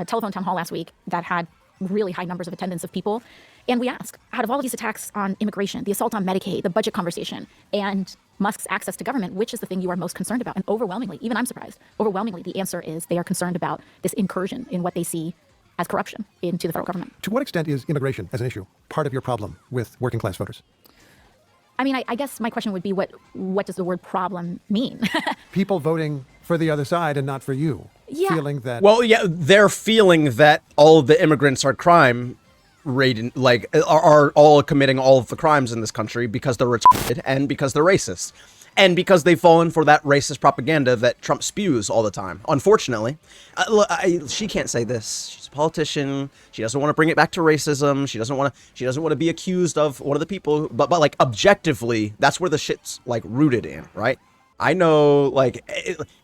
telephone town hall last week that had really high numbers of attendance of people. And we ask, out of all of these attacks on immigration, the assault on Medicaid, the budget conversation, and Musk's access to government, which is the thing you are most concerned about? And overwhelmingly, even I'm surprised, overwhelmingly, the answer is they are concerned about this incursion in what they see as corruption into the federal government. To what extent is immigration as an issue part of your problem with working class voters? I mean, I guess my question would be, what does the word problem mean? People voting for the other side and not for you. Yeah. Feeling that... Well, yeah, they're feeling that all of the immigrants are crime rated, like are all committing all of the crimes in this country because they're retarded and because they're racist. And because they've fallen for that racist propaganda that Trump spews all the time. Unfortunately, she can't say this. She's a politician. She doesn't want to bring it back to racism. She doesn't want to be accused of one of the people. But like objectively, that's where the shit's like rooted in, right? I know, like,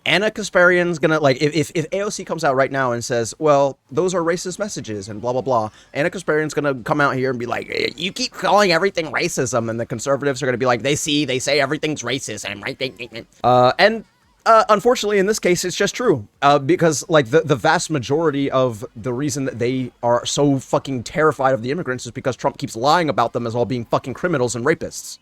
Anna Kasparian's gonna, like, if AOC comes out right now and says, well, those are racist messages and blah, blah, blah, Anna Kasparian's gonna come out here and be like, you keep calling everything racism, and the conservatives are gonna be like, they say everything's racist, and right, unfortunately, in this case, it's just true, because, like, the vast majority of the reason that they are so fucking terrified of the immigrants is because Trump keeps lying about them as all being fucking criminals and rapists.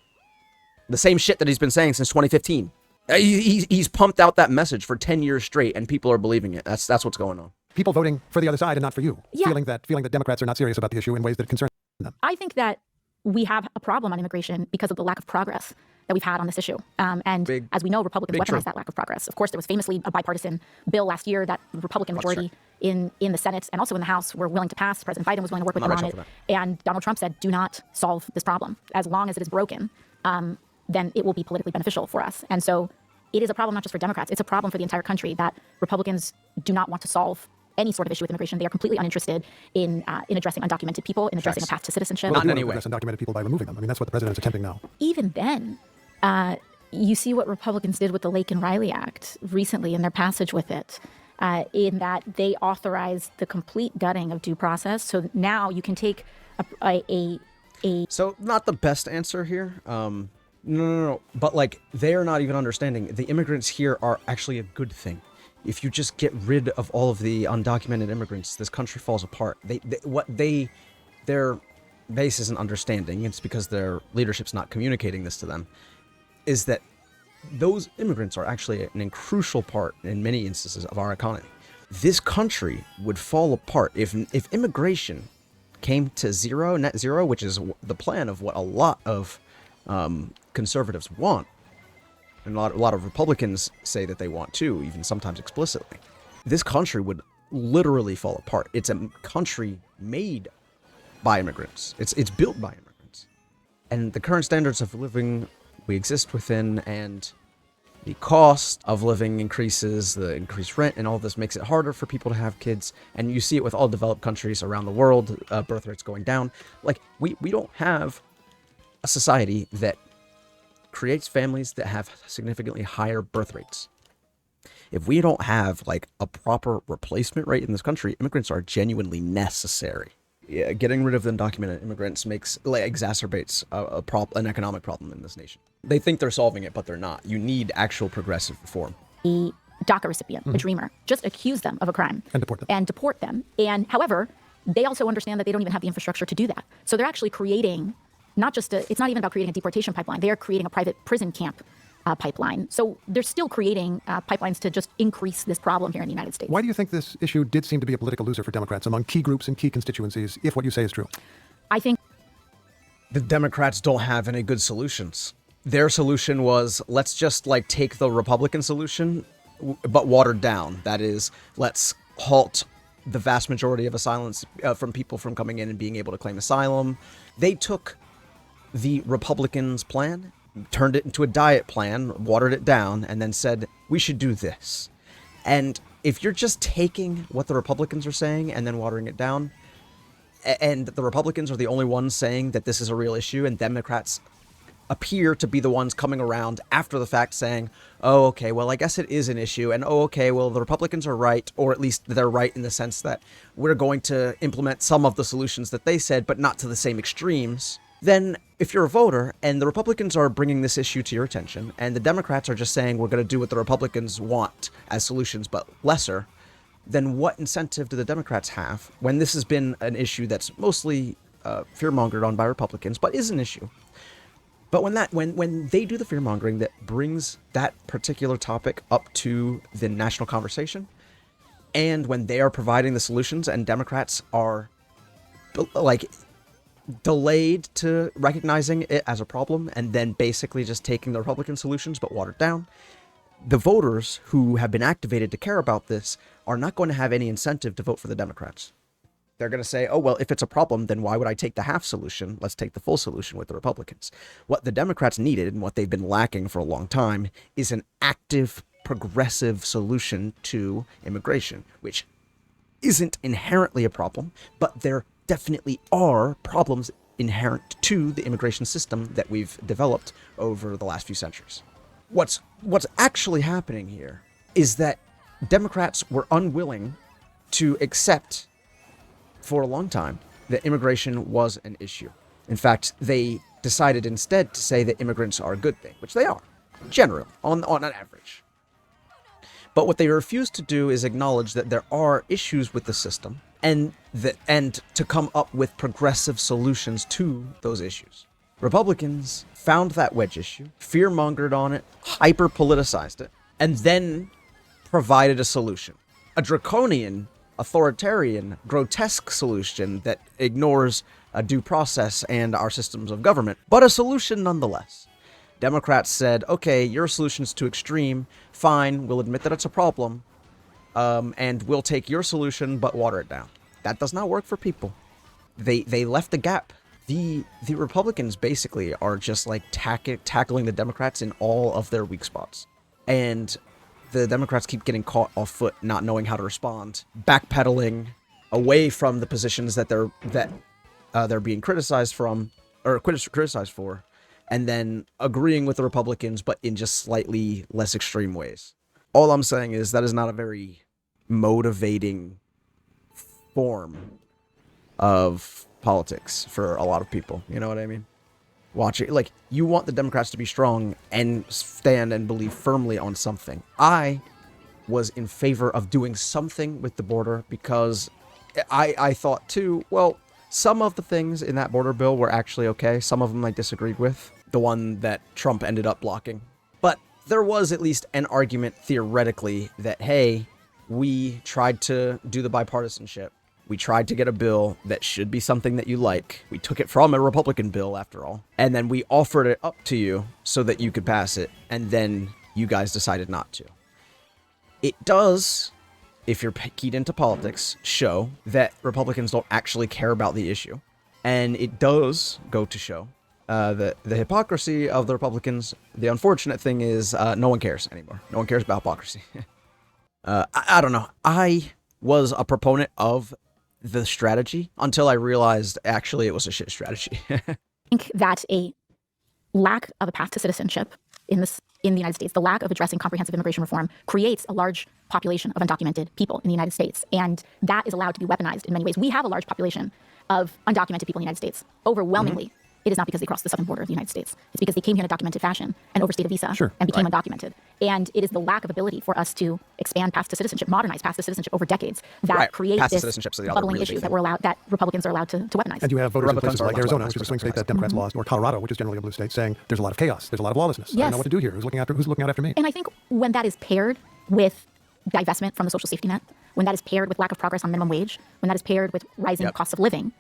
The same shit that he's been saying since 2015. He's pumped out that message for 10 years straight, and people are believing it. That's what's going on. People voting for the other side and not for you. Yeah. Feeling that Democrats are not serious about the issue in ways that concern them. I think that we have a problem on immigration because of the lack of progress that we've had on this issue. As we know, Republicans weaponize that lack of progress. Of course, there was famously a bipartisan bill last year that the Republican majority in the Senate and also in the House were willing to pass. President Biden was willing to work with them on it. And Donald Trump said, do not solve this problem. As long as it is broken, then it will be politically beneficial for us. And so it is a problem not just for Democrats. It's a problem for the entire country that Republicans do not want to solve any sort of issue with immigration. They are completely uninterested in addressing undocumented people, in addressing a path to citizenship. Not in any way. Address undocumented people by removing them. I mean, that's what the president is attempting now. Even then, you see what Republicans did with the Lake and Riley Act recently in their passage with it, in that they authorized the complete gutting of due process. So now you can take a So not the best answer here. No. But like, they're not even understanding. The immigrants here are actually a good thing. If you just get rid of all of the undocumented immigrants, this country falls apart. Their base isn't understanding. It's because their leadership's not communicating this to them. Is that those immigrants are actually an crucial part in many instances of our economy. This country would fall apart if immigration came to zero, net zero, which is the plan of what a lot of conservatives want, and a lot of Republicans say that they want too, even sometimes explicitly. This country would literally fall apart. It's a country made by immigrants. It's built by immigrants, and the current standards of living we exist within, and the cost of living increases, the increased rent, and all this makes it harder for people to have kids. And you see it with all developed countries around the world, birth rates going down. Like, we don't have a society that creates families that have significantly higher birth rates. If we don't have like a proper replacement rate in this country, immigrants are genuinely necessary. Yeah, getting rid of the undocumented immigrants exacerbates an economic problem in this nation. They think they're solving it, but they're not. You need actual progressive reform. The DACA recipient, the dreamer, just accuse them of a crime And deport them. And however, they also understand that they don't even have the infrastructure to do that. So they're actually creating it's not even about creating a deportation pipeline. They are creating a private prison camp pipeline. So they're still creating pipelines to just increase this problem here in the United States. Why do you think this issue did seem to be a political loser for Democrats among key groups and key constituencies, if what you say is true? I think The Democrats don't have any good solutions. Their solution was, let's just take the Republican solution, but watered down. That is, let's halt the vast majority of asylums from people from coming in and being able to claim asylum. They took the Republicans' plan, turned it into a diet plan, watered it down, and then said, we should do this. And if you're just taking what the Republicans are saying and then watering it down, and the Republicans are the only ones saying that this is a real issue, and Democrats appear to be the ones coming around after the fact saying, oh, okay, well, I guess it is an issue, and oh, okay, well, the Republicans are right, or at least they're right in the sense that we're going to implement some of the solutions that they said, but not to the same extremes. Then if you're a voter and the Republicans are bringing this issue to your attention and the Democrats are just saying we're going to do what the Republicans want as solutions but lesser, then what incentive do the Democrats have when this has been an issue that's mostly fear-mongered on by Republicans, but is an issue? But when they do the fear-mongering that brings that particular topic up to the national conversation, and when they are providing the solutions and Democrats are delayed to recognizing it as a problem and then basically just taking the Republican solutions but watered down, the voters who have been activated to care about this are not going to have any incentive to vote for the Democrats. They're going to say, oh, well, if it's a problem, then why would I take the half solution? Let's take the full solution with the Republicans. What the Democrats needed and what they've been lacking for a long time is an active, progressive solution to immigration, which isn't inherently a problem, but there definitely are problems inherent to the immigration system that we've developed over the last few centuries. What's actually happening here is that Democrats were unwilling to accept for a long time that immigration was an issue. In fact, they decided instead to say that immigrants are a good thing, which they are, generally, on an average. But what they refuse to do is acknowledge that there are issues with the system and to come up with progressive solutions to those issues. Republicans found that wedge issue, fear-mongered on it, hyper-politicized it, and then provided a solution. A draconian, authoritarian, grotesque solution that ignores a due process and our systems of government, but a solution nonetheless. Democrats said, okay, your solution's too extreme, fine, we'll admit that it's a problem, and we'll take your solution but water it down. That does not work for people. They left the gap. The Republicans basically are just tackling the Democrats in all of their weak spots. And the Democrats keep getting caught off foot, not knowing how to respond, backpedaling away from the positions that they're being criticized from, or criticized for, and then agreeing with the Republicans, but in just slightly less extreme ways. All I'm saying is that is not a very motivating form of politics for a lot of people. You know what I mean? Watch it. You want the Democrats to be strong and stand and believe firmly on something. I was in favor of doing something with the border because I thought too, well, some of the things in that border bill were actually okay. Some of them I disagreed with. The one that Trump ended up blocking. But there was at least an argument theoretically that, hey, we tried to do the bipartisanship. We tried to get a bill that should be something that you like. We took it from a Republican bill, after all. And then we offered it up to you so that you could pass it. And then you guys decided not to. It does, if you're keyed into politics, show that Republicans don't actually care about the issue. And it does go to show the hypocrisy of the Republicans. The unfortunate thing is no one cares anymore. No one cares about hypocrisy. I don't know. I was a proponent of the strategy until I realized actually it was a shit strategy. I think that a lack of a path to citizenship in the United States, the lack of addressing comprehensive immigration reform, creates a large population of undocumented people in the United States, and that is allowed to be weaponized in many ways. We have a large population of undocumented people in the United States, overwhelmingly it is not because they crossed the southern border of the United States. It's because they came here in a documented fashion and overstayed a visa Sure. and became undocumented. And it is the lack of ability for us to expand paths to citizenship, modernize paths to citizenship over decades that Right. create Paths to this citizenship's the other bubbling really issue big that that Republicans are allowed to weaponize. And you have voters in Republicans places are like allowed to Arizona, weaponize which is a swing state weaponize. that Democrats lost, or Colorado, which is generally a blue state, saying there's a lot of chaos, there's a lot of lawlessness. I don't know what to do here. Who's looking out after me? And I think when that is paired with divestment from the social safety net, when that is paired with lack of progress on minimum wage, when that is paired with rising Yep. costs of living,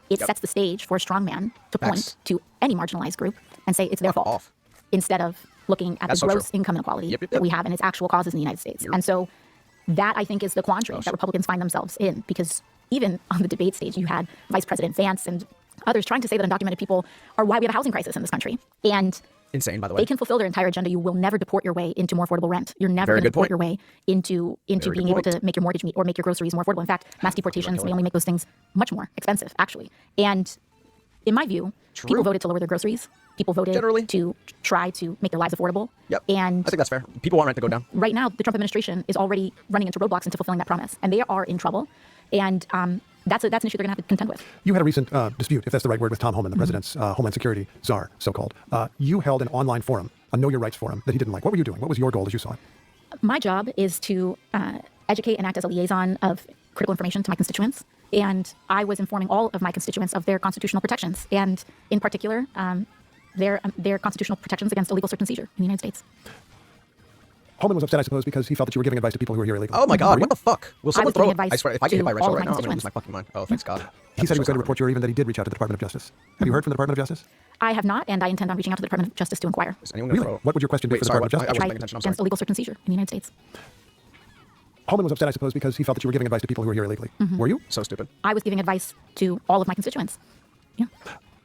it Yep. sets the stage for a strong man to point Facts. to any marginalized group and say it's their fault, off. instead of looking at That's the so gross true. income inequality Yep, yep, that yep. we have and its actual causes in the United States. And so that, I think, is the quandary that Republicans find themselves in, because even on the debate stage, you had Vice President Vance and others trying to say that undocumented people are why we have a housing crisis in this country. And Insane, by the way. they can fulfill their entire agenda. You will never deport your way into more affordable rent. You're never Very going to good deport point. your way into Very being good able point. to make your mortgage meet or make your groceries more affordable. In fact, mass deportations may only make those things much more expensive, actually. And in my view, people True. voted to lower their groceries. People voted Generally. to try to make their lives affordable. Yep. And I think that's fair. People want rent to go down. right now, the Trump administration is already running into roadblocks into fulfilling that promise, and they are in trouble. And that's an issue they're going to have to contend with. You had a recent dispute, if that's the right word, with Tom Homan, the president's Homeland Security czar, so-called. You held an online forum, a Know Your Rights forum, that he didn't like. What were you doing? What was your goal as you saw it? My job is to educate and act as a liaison of critical information to my constituents. And I was informing all of my constituents of their constitutional protections, and in particular, their constitutional protections against illegal search and seizure in the United States. Homan was upset, I suppose, because he felt that you were giving advice to people who were here illegally. Oh my God, Were what you? the fuck? Will someone was throw giving it? I advice swear, if I get hit by to Rachel all of right my now, I'm going to lose constituents. my fucking mind. Oh, thanks God. He said he was going to report you, or even that he did reach out to the Department of Justice. Have you heard from the Department of Justice? I have not, and I intend on reaching out to the Department of Justice to inquire. Is anyone going to Really? throw? What would your question be Wait, for the sorry, Department of what? I Justice? wasn't Tried paying attention. I'm against sorry. illegal search and seizure in the United States. Homan was upset, I suppose, because he felt that you were giving advice to people who were here illegally. Were you? So stupid. I was giving advice to all of my constituents. Yeah.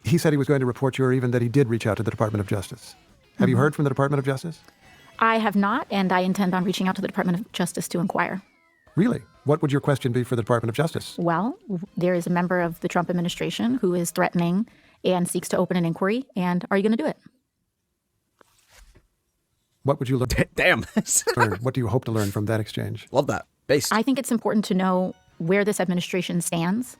He said he was going to report you, or even that he did reach out to the Department of Justice. Have you heard from the Department of Justice? I have not, and I intend on reaching out to the Department of Justice to inquire. Really? What would your question be for the Department of Justice? Well, there is a member of the Trump administration who is threatening and seeks to open an inquiry. And are you going to do it? What would you look Damn. learn? What do you hope to learn from that exchange? Love that. Based. I think it's important to know where this administration stands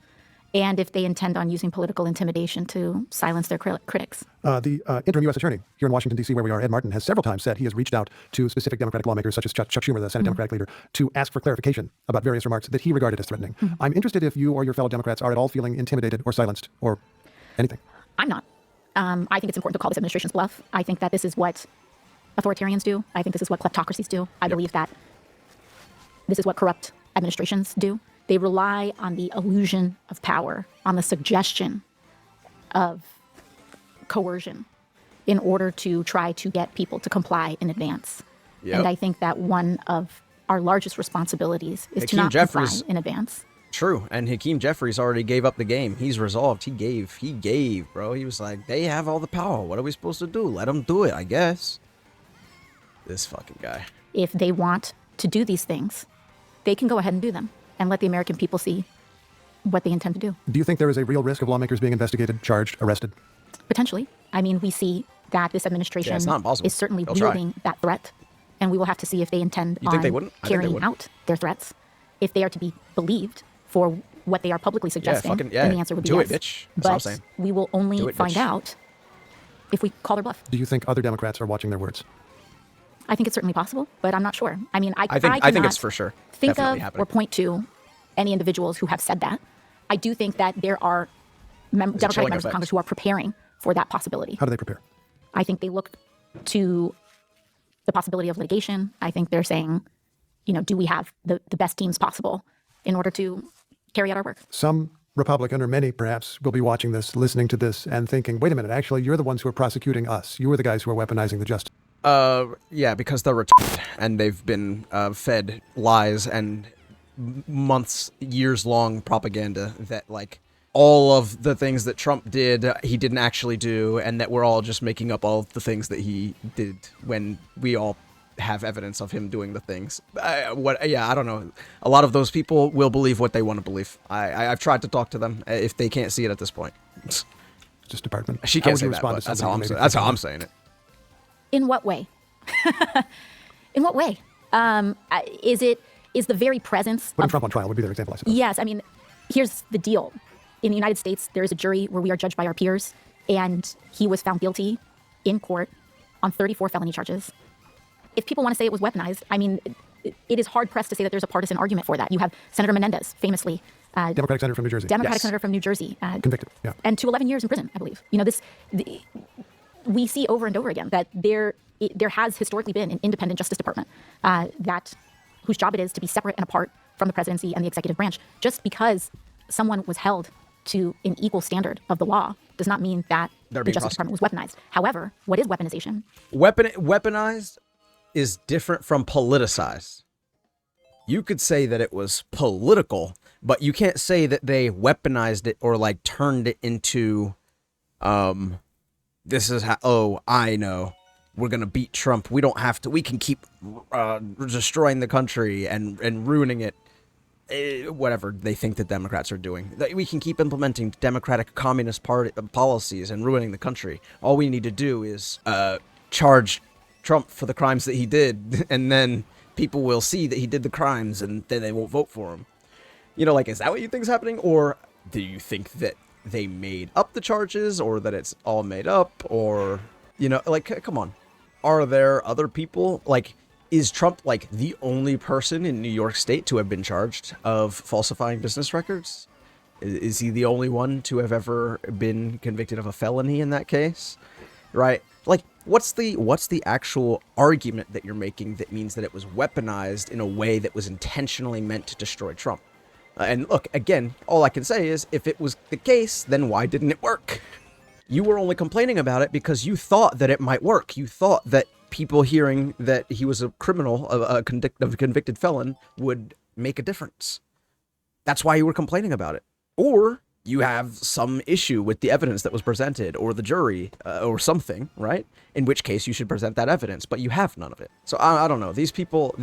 and if they intend on using political intimidation to silence their critics. The interim U.S. attorney here in Washington, D.C., where we are, Ed Martin, has several times said he has reached out to specific Democratic lawmakers, such as Chuck Schumer, the Senate Democratic leader, to ask for clarification about various remarks that he regarded as threatening. I'm interested if you or your fellow Democrats are at all feeling intimidated or silenced or anything. I'm not. I think it's important to call this administration's bluff. I think that this is what authoritarians do. I think this is what kleptocracies do. I believe that this is what corrupt administrations do. They rely on the illusion of power, on the suggestion of coercion in order to try to get people to comply in advance. Yep. And I think that one of our largest responsibilities is to Hakeem not Jeffries- comply in advance. True. And Hakeem Jeffries already gave up the game. He's resolved. He gave, bro. He was like, they have all the power. What are we supposed to do? Let them do it, I guess. This fucking guy. If they want to do these things, they can go ahead and do them and let the American people see what they intend to do. Do you think there is a real risk of lawmakers being investigated, charged, arrested? Potentially. I mean, we see that this administration it's not impossible. is certainly They'll try. wielding that threat, and we will have to see if they intend You think on they wouldn't? I think they carrying would. out their threats. If they are to be believed for what they are publicly suggesting, fucking- then the answer would be do it, yes. bitch. That's all I'm But saying. we will only Do it, find bitch. out if we call their bluff. Do you think other Democrats are watching their words? I think it's certainly possible, but I'm not sure. I mean, I think cannot it's for sure think definitely of happening. or point to any individuals who have said that. I do think that there are Democratic chilling members of effect. Congress who are preparing for that possibility. How do they prepare? I think they look to the possibility of litigation. I think they're saying, do we have the best teams possible in order to carry out our work? Some Republican, or many perhaps, will be watching this, listening to this, and thinking, wait a minute, actually, you're the ones who are prosecuting us. You are the guys who are weaponizing the justice. Yeah, because they're retarded and they've been fed lies and months, years-long propaganda that, like, all of the things that Trump did, he didn't actually do, and that we're all just making up all of the things that he did when we all have evidence of him doing the things. I don't know. A lot of those people will believe what they want to believe. I've tried to talk to them if they can't see it at this point. Justice Department. She How can't would say you that, respond but to that's somebody how who maybe that's how thinks I'm saying it. In what way? In what way? Is the very presence Putting of Trump on trial would be their example, I suppose. Yes, I mean, here's the deal. In the United States, there is a jury where we are judged by our peers. and he was found guilty in court on 34 felony charges. If people want to say it was weaponized, I mean, it is hard-pressed to say that there's a partisan argument for that. You have Senator Menendez, famously. Democratic senator from New Jersey. Democratic senator from New Jersey. Convicted, yeah. And to 11 years in prison, I believe. You know, we see over and over again that there has historically been an independent Justice Department whose job it is to be separate and apart from the presidency and the executive branch. Just because someone was held to an equal standard of the law does not mean that the Justice Department was weaponized. However, what is weaponization? Weaponized is different from politicized. You could say that it was political, but you can't say that they weaponized it or like turned it into, this is how, oh, I know, we're going to beat Trump. We don't have to, we can keep destroying the country and ruining it. Whatever they think the Democrats are doing. We can keep implementing Democratic Communist Party policies and ruining the country. All we need to do is charge Trump for the crimes that he did, and then people will see that he did the crimes, and then they won't vote for him. You know, like, is that what you think is happening? Or do you think that they made up the charges, or that it's all made up, or, you know, like, come on. Are there other people, like, is Trump, like, the only person in New York State to have been charged of falsifying business records? Is he the only one to have ever been convicted of a felony in that case? Right? Like, what's the actual argument that you're making that means that it was weaponized in a way that was intentionally meant to destroy Trump? And look, again, all I can say is, if it was the case, then why didn't it work? You were only complaining about it because you thought that it might work. You thought that people hearing that he was a criminal, a convicted felon, would make a difference. That's why you were complaining about it. Or you have some issue with the evidence that was presented, or the jury, or something, right? In which case you should present that evidence, but you have none of it. So I don't know. These people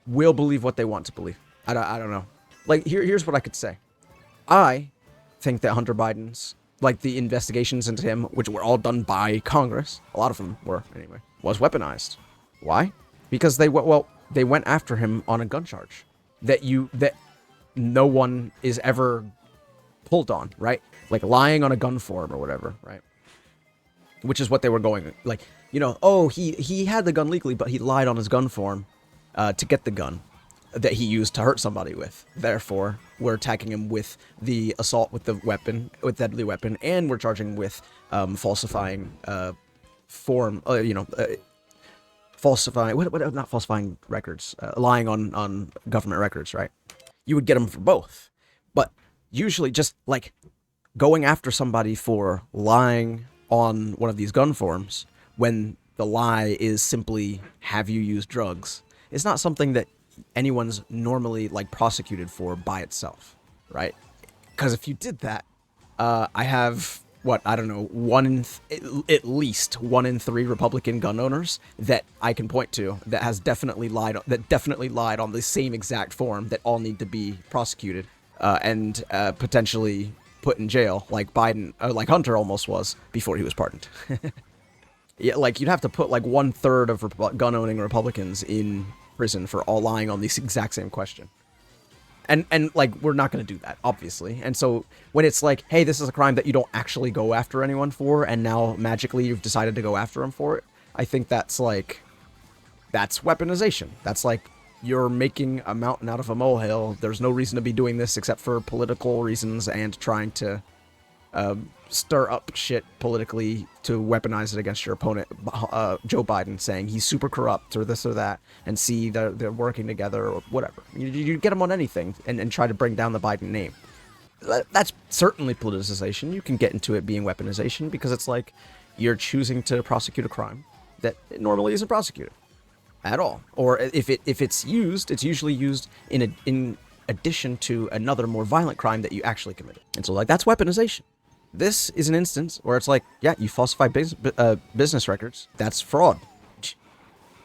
will believe what they want to believe. I don't know. Like, here's what I could say. I think that Hunter Biden's, like, the investigations into him, which were all done by Congress, a lot of them were anyway, was weaponized. Why? Because they went after him on a gun charge that no one is ever pulled on, right? Like lying on a gun form or whatever, right? Which is what they were going, like, you know, oh, he had the gun legally, but he lied on his gun form to get the gun that he used to hurt somebody with. Therefore, we're attacking him with the assault with the weapon, with deadly weapon, and we're charging with falsifying falsifying, not falsifying records, lying on government records, right? You would get them for both. But usually just like going after somebody for lying on one of these gun forms when the lie is simply, have you used drugs, is not something that anyone's normally like prosecuted for by itself, right? Because if you did that, I have at least 1 in 3 Republican gun owners that I can point to that has definitely lied on the same exact form, that all need to be prosecuted and potentially put in jail, like Biden, like Hunter almost was before he was pardoned. Yeah, like you'd have to put like 1/3 of gun owning Republicans in prison for all lying on the exact same question. And like, we're not going to do that, obviously. And so when it's like, hey, this is a crime that you don't actually go after anyone for, and now magically you've decided to go after him for it, I think that's weaponization. That's like, you're making a mountain out of a molehill. There's no reason to be doing this except for political reasons and trying to stir up shit politically to weaponize it against your opponent, Joe Biden, saying he's super corrupt or this or that, and see that they're working together or whatever. You get them on anything and try to bring down the Biden name. That's certainly politicization. You can get into it being weaponization because it's like you're choosing to prosecute a crime that normally isn't prosecuted at all. Or if it's used, it's usually used in addition to another more violent crime that you actually committed. And so like, that's weaponization. This is an instance where it's like, yeah, you falsify business records. That's fraud.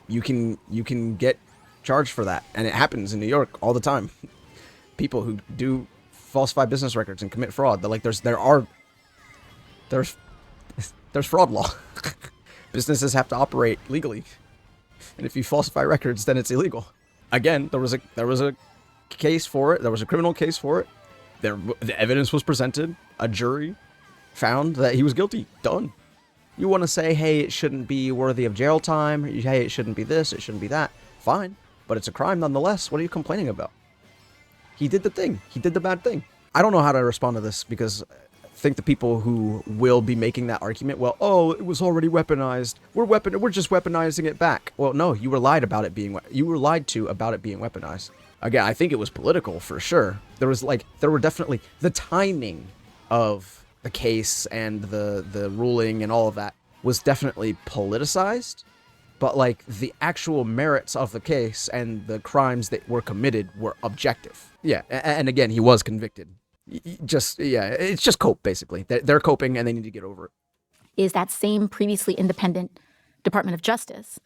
You can get charged for that, and it happens in New York all the time. People who do falsify business records and commit fraud. They're like, there's fraud law. Businesses have to operate legally, and if you falsify records, then it's illegal. Again, there was a case for it. There was a criminal case for it. The evidence was presented. A jury found that he was guilty. Done. You want to say, hey, it shouldn't be worthy of jail time. Hey, it shouldn't be this. It shouldn't be that. Fine. But it's a crime nonetheless. What are you complaining about? He did the thing. He did the bad thing. I don't know how to respond to this because I think the people who will be making that argument, well, oh, it was already weaponized. We're just weaponizing it back. Well, no, you were lied about it being you were lied to about it being weaponized. Again, I think it was political for sure. There were definitely the timing of the case and the ruling and all of that was definitely politicized, but like the actual merits of the case and the crimes that were committed were objective. Yeah, and again, he was convicted. It's just cope, basically. They're coping and they need to get over it. Is that same previously independent Department of Justice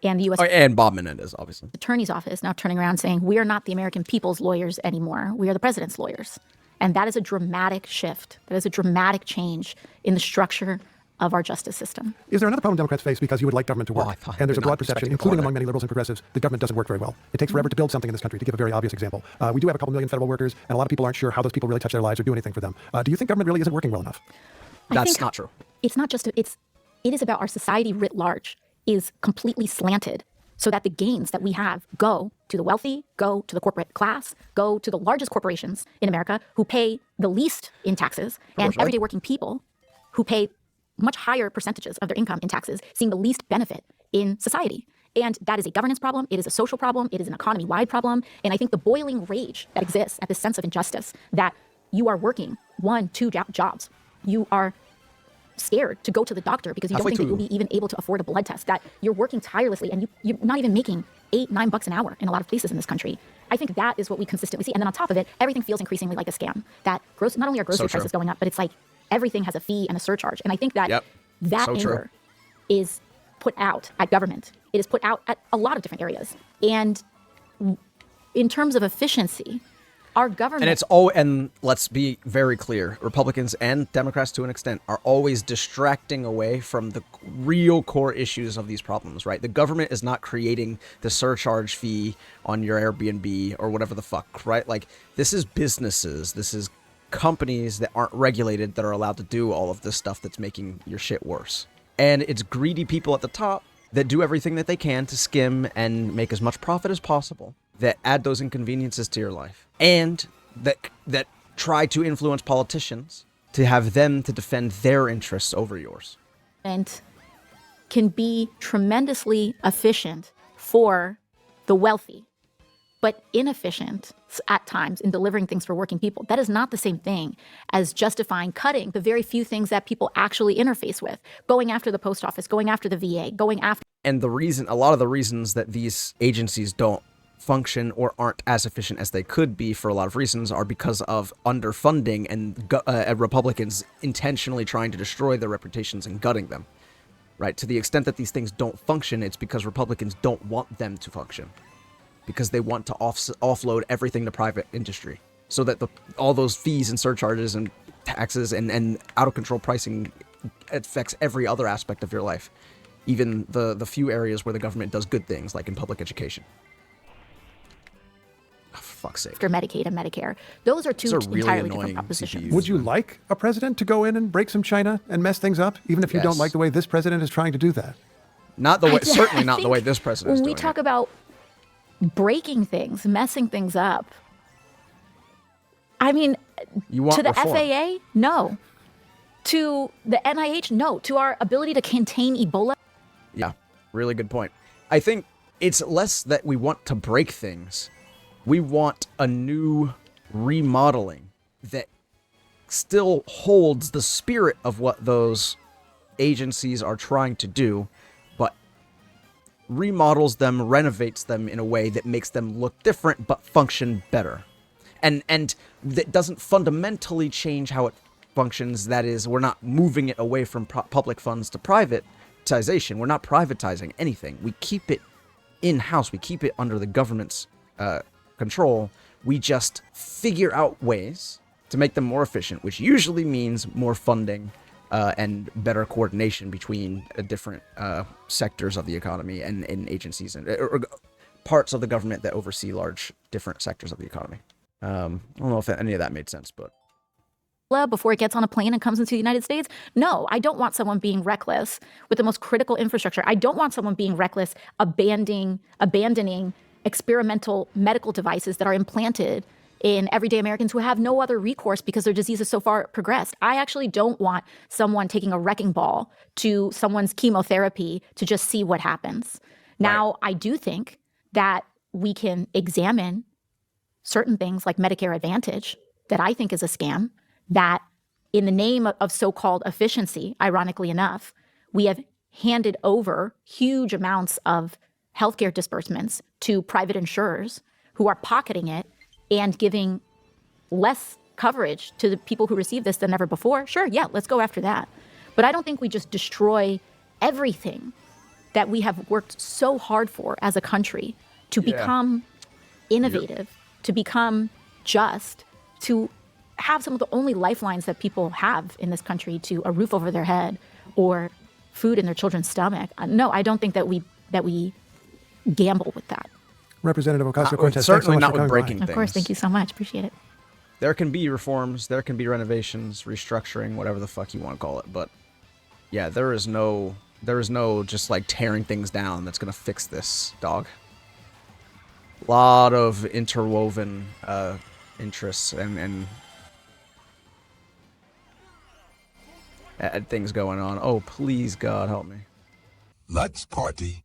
and the U.S. And Bob Menendez, obviously. Attorney's Office now turning around saying, we are not the American people's lawyers anymore. We are the president's lawyers. And that is a dramatic shift. That is a dramatic change in the structure of our justice system. Is there another problem Democrats face because you would like government to work? And there's a broad perception, including among many liberals and progressives, that government doesn't work very well. It takes forever to build something in this country. To give a very obvious example, we do have a couple million federal workers, and a lot of people aren't sure how those people really touch their lives or do anything for them. Do you think government really isn't working well enough? That's not true. It's not just, it is about our society writ large is completely slanted so that the gains that we have go to the wealthy, go to the corporate class, go to the largest corporations in America who pay the least in taxes, and everyday working people who pay much higher percentages of their income in taxes, seeing the least benefit in society. And that is a governance problem. It is a social problem. It is an economy-wide problem. And I think the boiling rage that exists at this sense of injustice, that you are working 1-2 jobs, you are scared to go to the doctor because you don't think that you'll be even able to afford a blood test, that you're working tirelessly and you're not even making $8-9 an hour in a lot of places in this country. I think that is what we consistently see. And then on top of it, everything feels increasingly like a scam. That not only are grocery prices going up, but it's like everything has a fee and a surcharge. And I think that that anger is put out at government. It is put out at a lot of different areas. And in terms of efficiency, our government... And let's be very clear, Republicans and Democrats to an extent are always distracting away from the real core issues of these problems, right? The government is not creating the surcharge fee on your Airbnb or whatever the fuck, right? Like, this is businesses, this is companies that aren't regulated that are allowed to do all of this stuff that's making your shit worse. And it's greedy people at the top that do everything that they can to skim and make as much profit as possible, that add those inconveniences to your life, and that try to influence politicians to have them to defend their interests over yours. And can be tremendously efficient for the wealthy, but inefficient at times in delivering things for working people. That is not the same thing as justifying cutting the very few things that people actually interface with, going after the post office, going after the VA, going after... And a lot of the reasons that these agencies don't function or aren't as efficient as they could be for a lot of reasons are because of underfunding and Republicans intentionally trying to destroy their reputations and gutting them, right? To the extent that these things don't function, it's because Republicans don't want them to function, because they want to offload everything to private industry so that all those fees and surcharges and taxes and out-of-control pricing affects every other aspect of your life, even the few areas where the government does good things, like in public education. Oh, for fuck's sake. After Medicaid and Medicare. Those are two really entirely different propositions. CPUs. Would you like a president to go in and break some China and mess things up, even if you don't like the way this president is trying to do that? Certainly not the way this president is doing it. When we talk about breaking things, messing things up, I mean, to the reform. FAA, no. To the NIH, no. To our ability to contain Ebola. Yeah, really good point. I think it's less that we want to break things. We want a new remodeling that still holds the spirit of what those agencies are trying to do, but remodels them, renovates them in a way that makes them look different but function better. And that doesn't fundamentally change how it functions. That is, we're not moving it away from public funds to privatization. We're not privatizing anything. We keep it in-house. We keep it under the government's control. We just figure out ways to make them more efficient, which usually means more funding and better coordination between different sectors of the economy and agencies or parts of the government that oversee large different sectors of the economy. I don't know if any of that made sense, but before it gets on a plane and comes into the United States? No, I don't want someone being reckless with the most critical infrastructure. I don't want someone being reckless, abandoning experimental medical devices that are implanted in everyday Americans who have no other recourse because their disease is so far progressed. I actually don't want someone taking a wrecking ball to someone's chemotherapy to just see what happens. Now, I do think that we can examine certain things like Medicare Advantage that I think is a scam, that in the name of so-called efficiency, ironically enough, we have handed over huge amounts of healthcare disbursements to private insurers who are pocketing it and giving less coverage to the people who receive this than ever before. Sure, yeah, let's go after that. But I don't think we just destroy everything that we have worked so hard for as a country to become innovative, to become just, to have some of the only lifelines that people have in this country, to a roof over their head or food in their children's stomach. No, I don't think that we gamble with that. Representative Ocasio-Cortez, certainly thanks so much not for with coming breaking by. things. Of course, thank you so much. Appreciate it. There can be reforms, there can be renovations, restructuring, whatever the fuck you want to call it. But yeah, there is no just like tearing things down that's gonna fix this, dog. Lot of interwoven interests and things going on. Oh, please, God, help me. Let's party.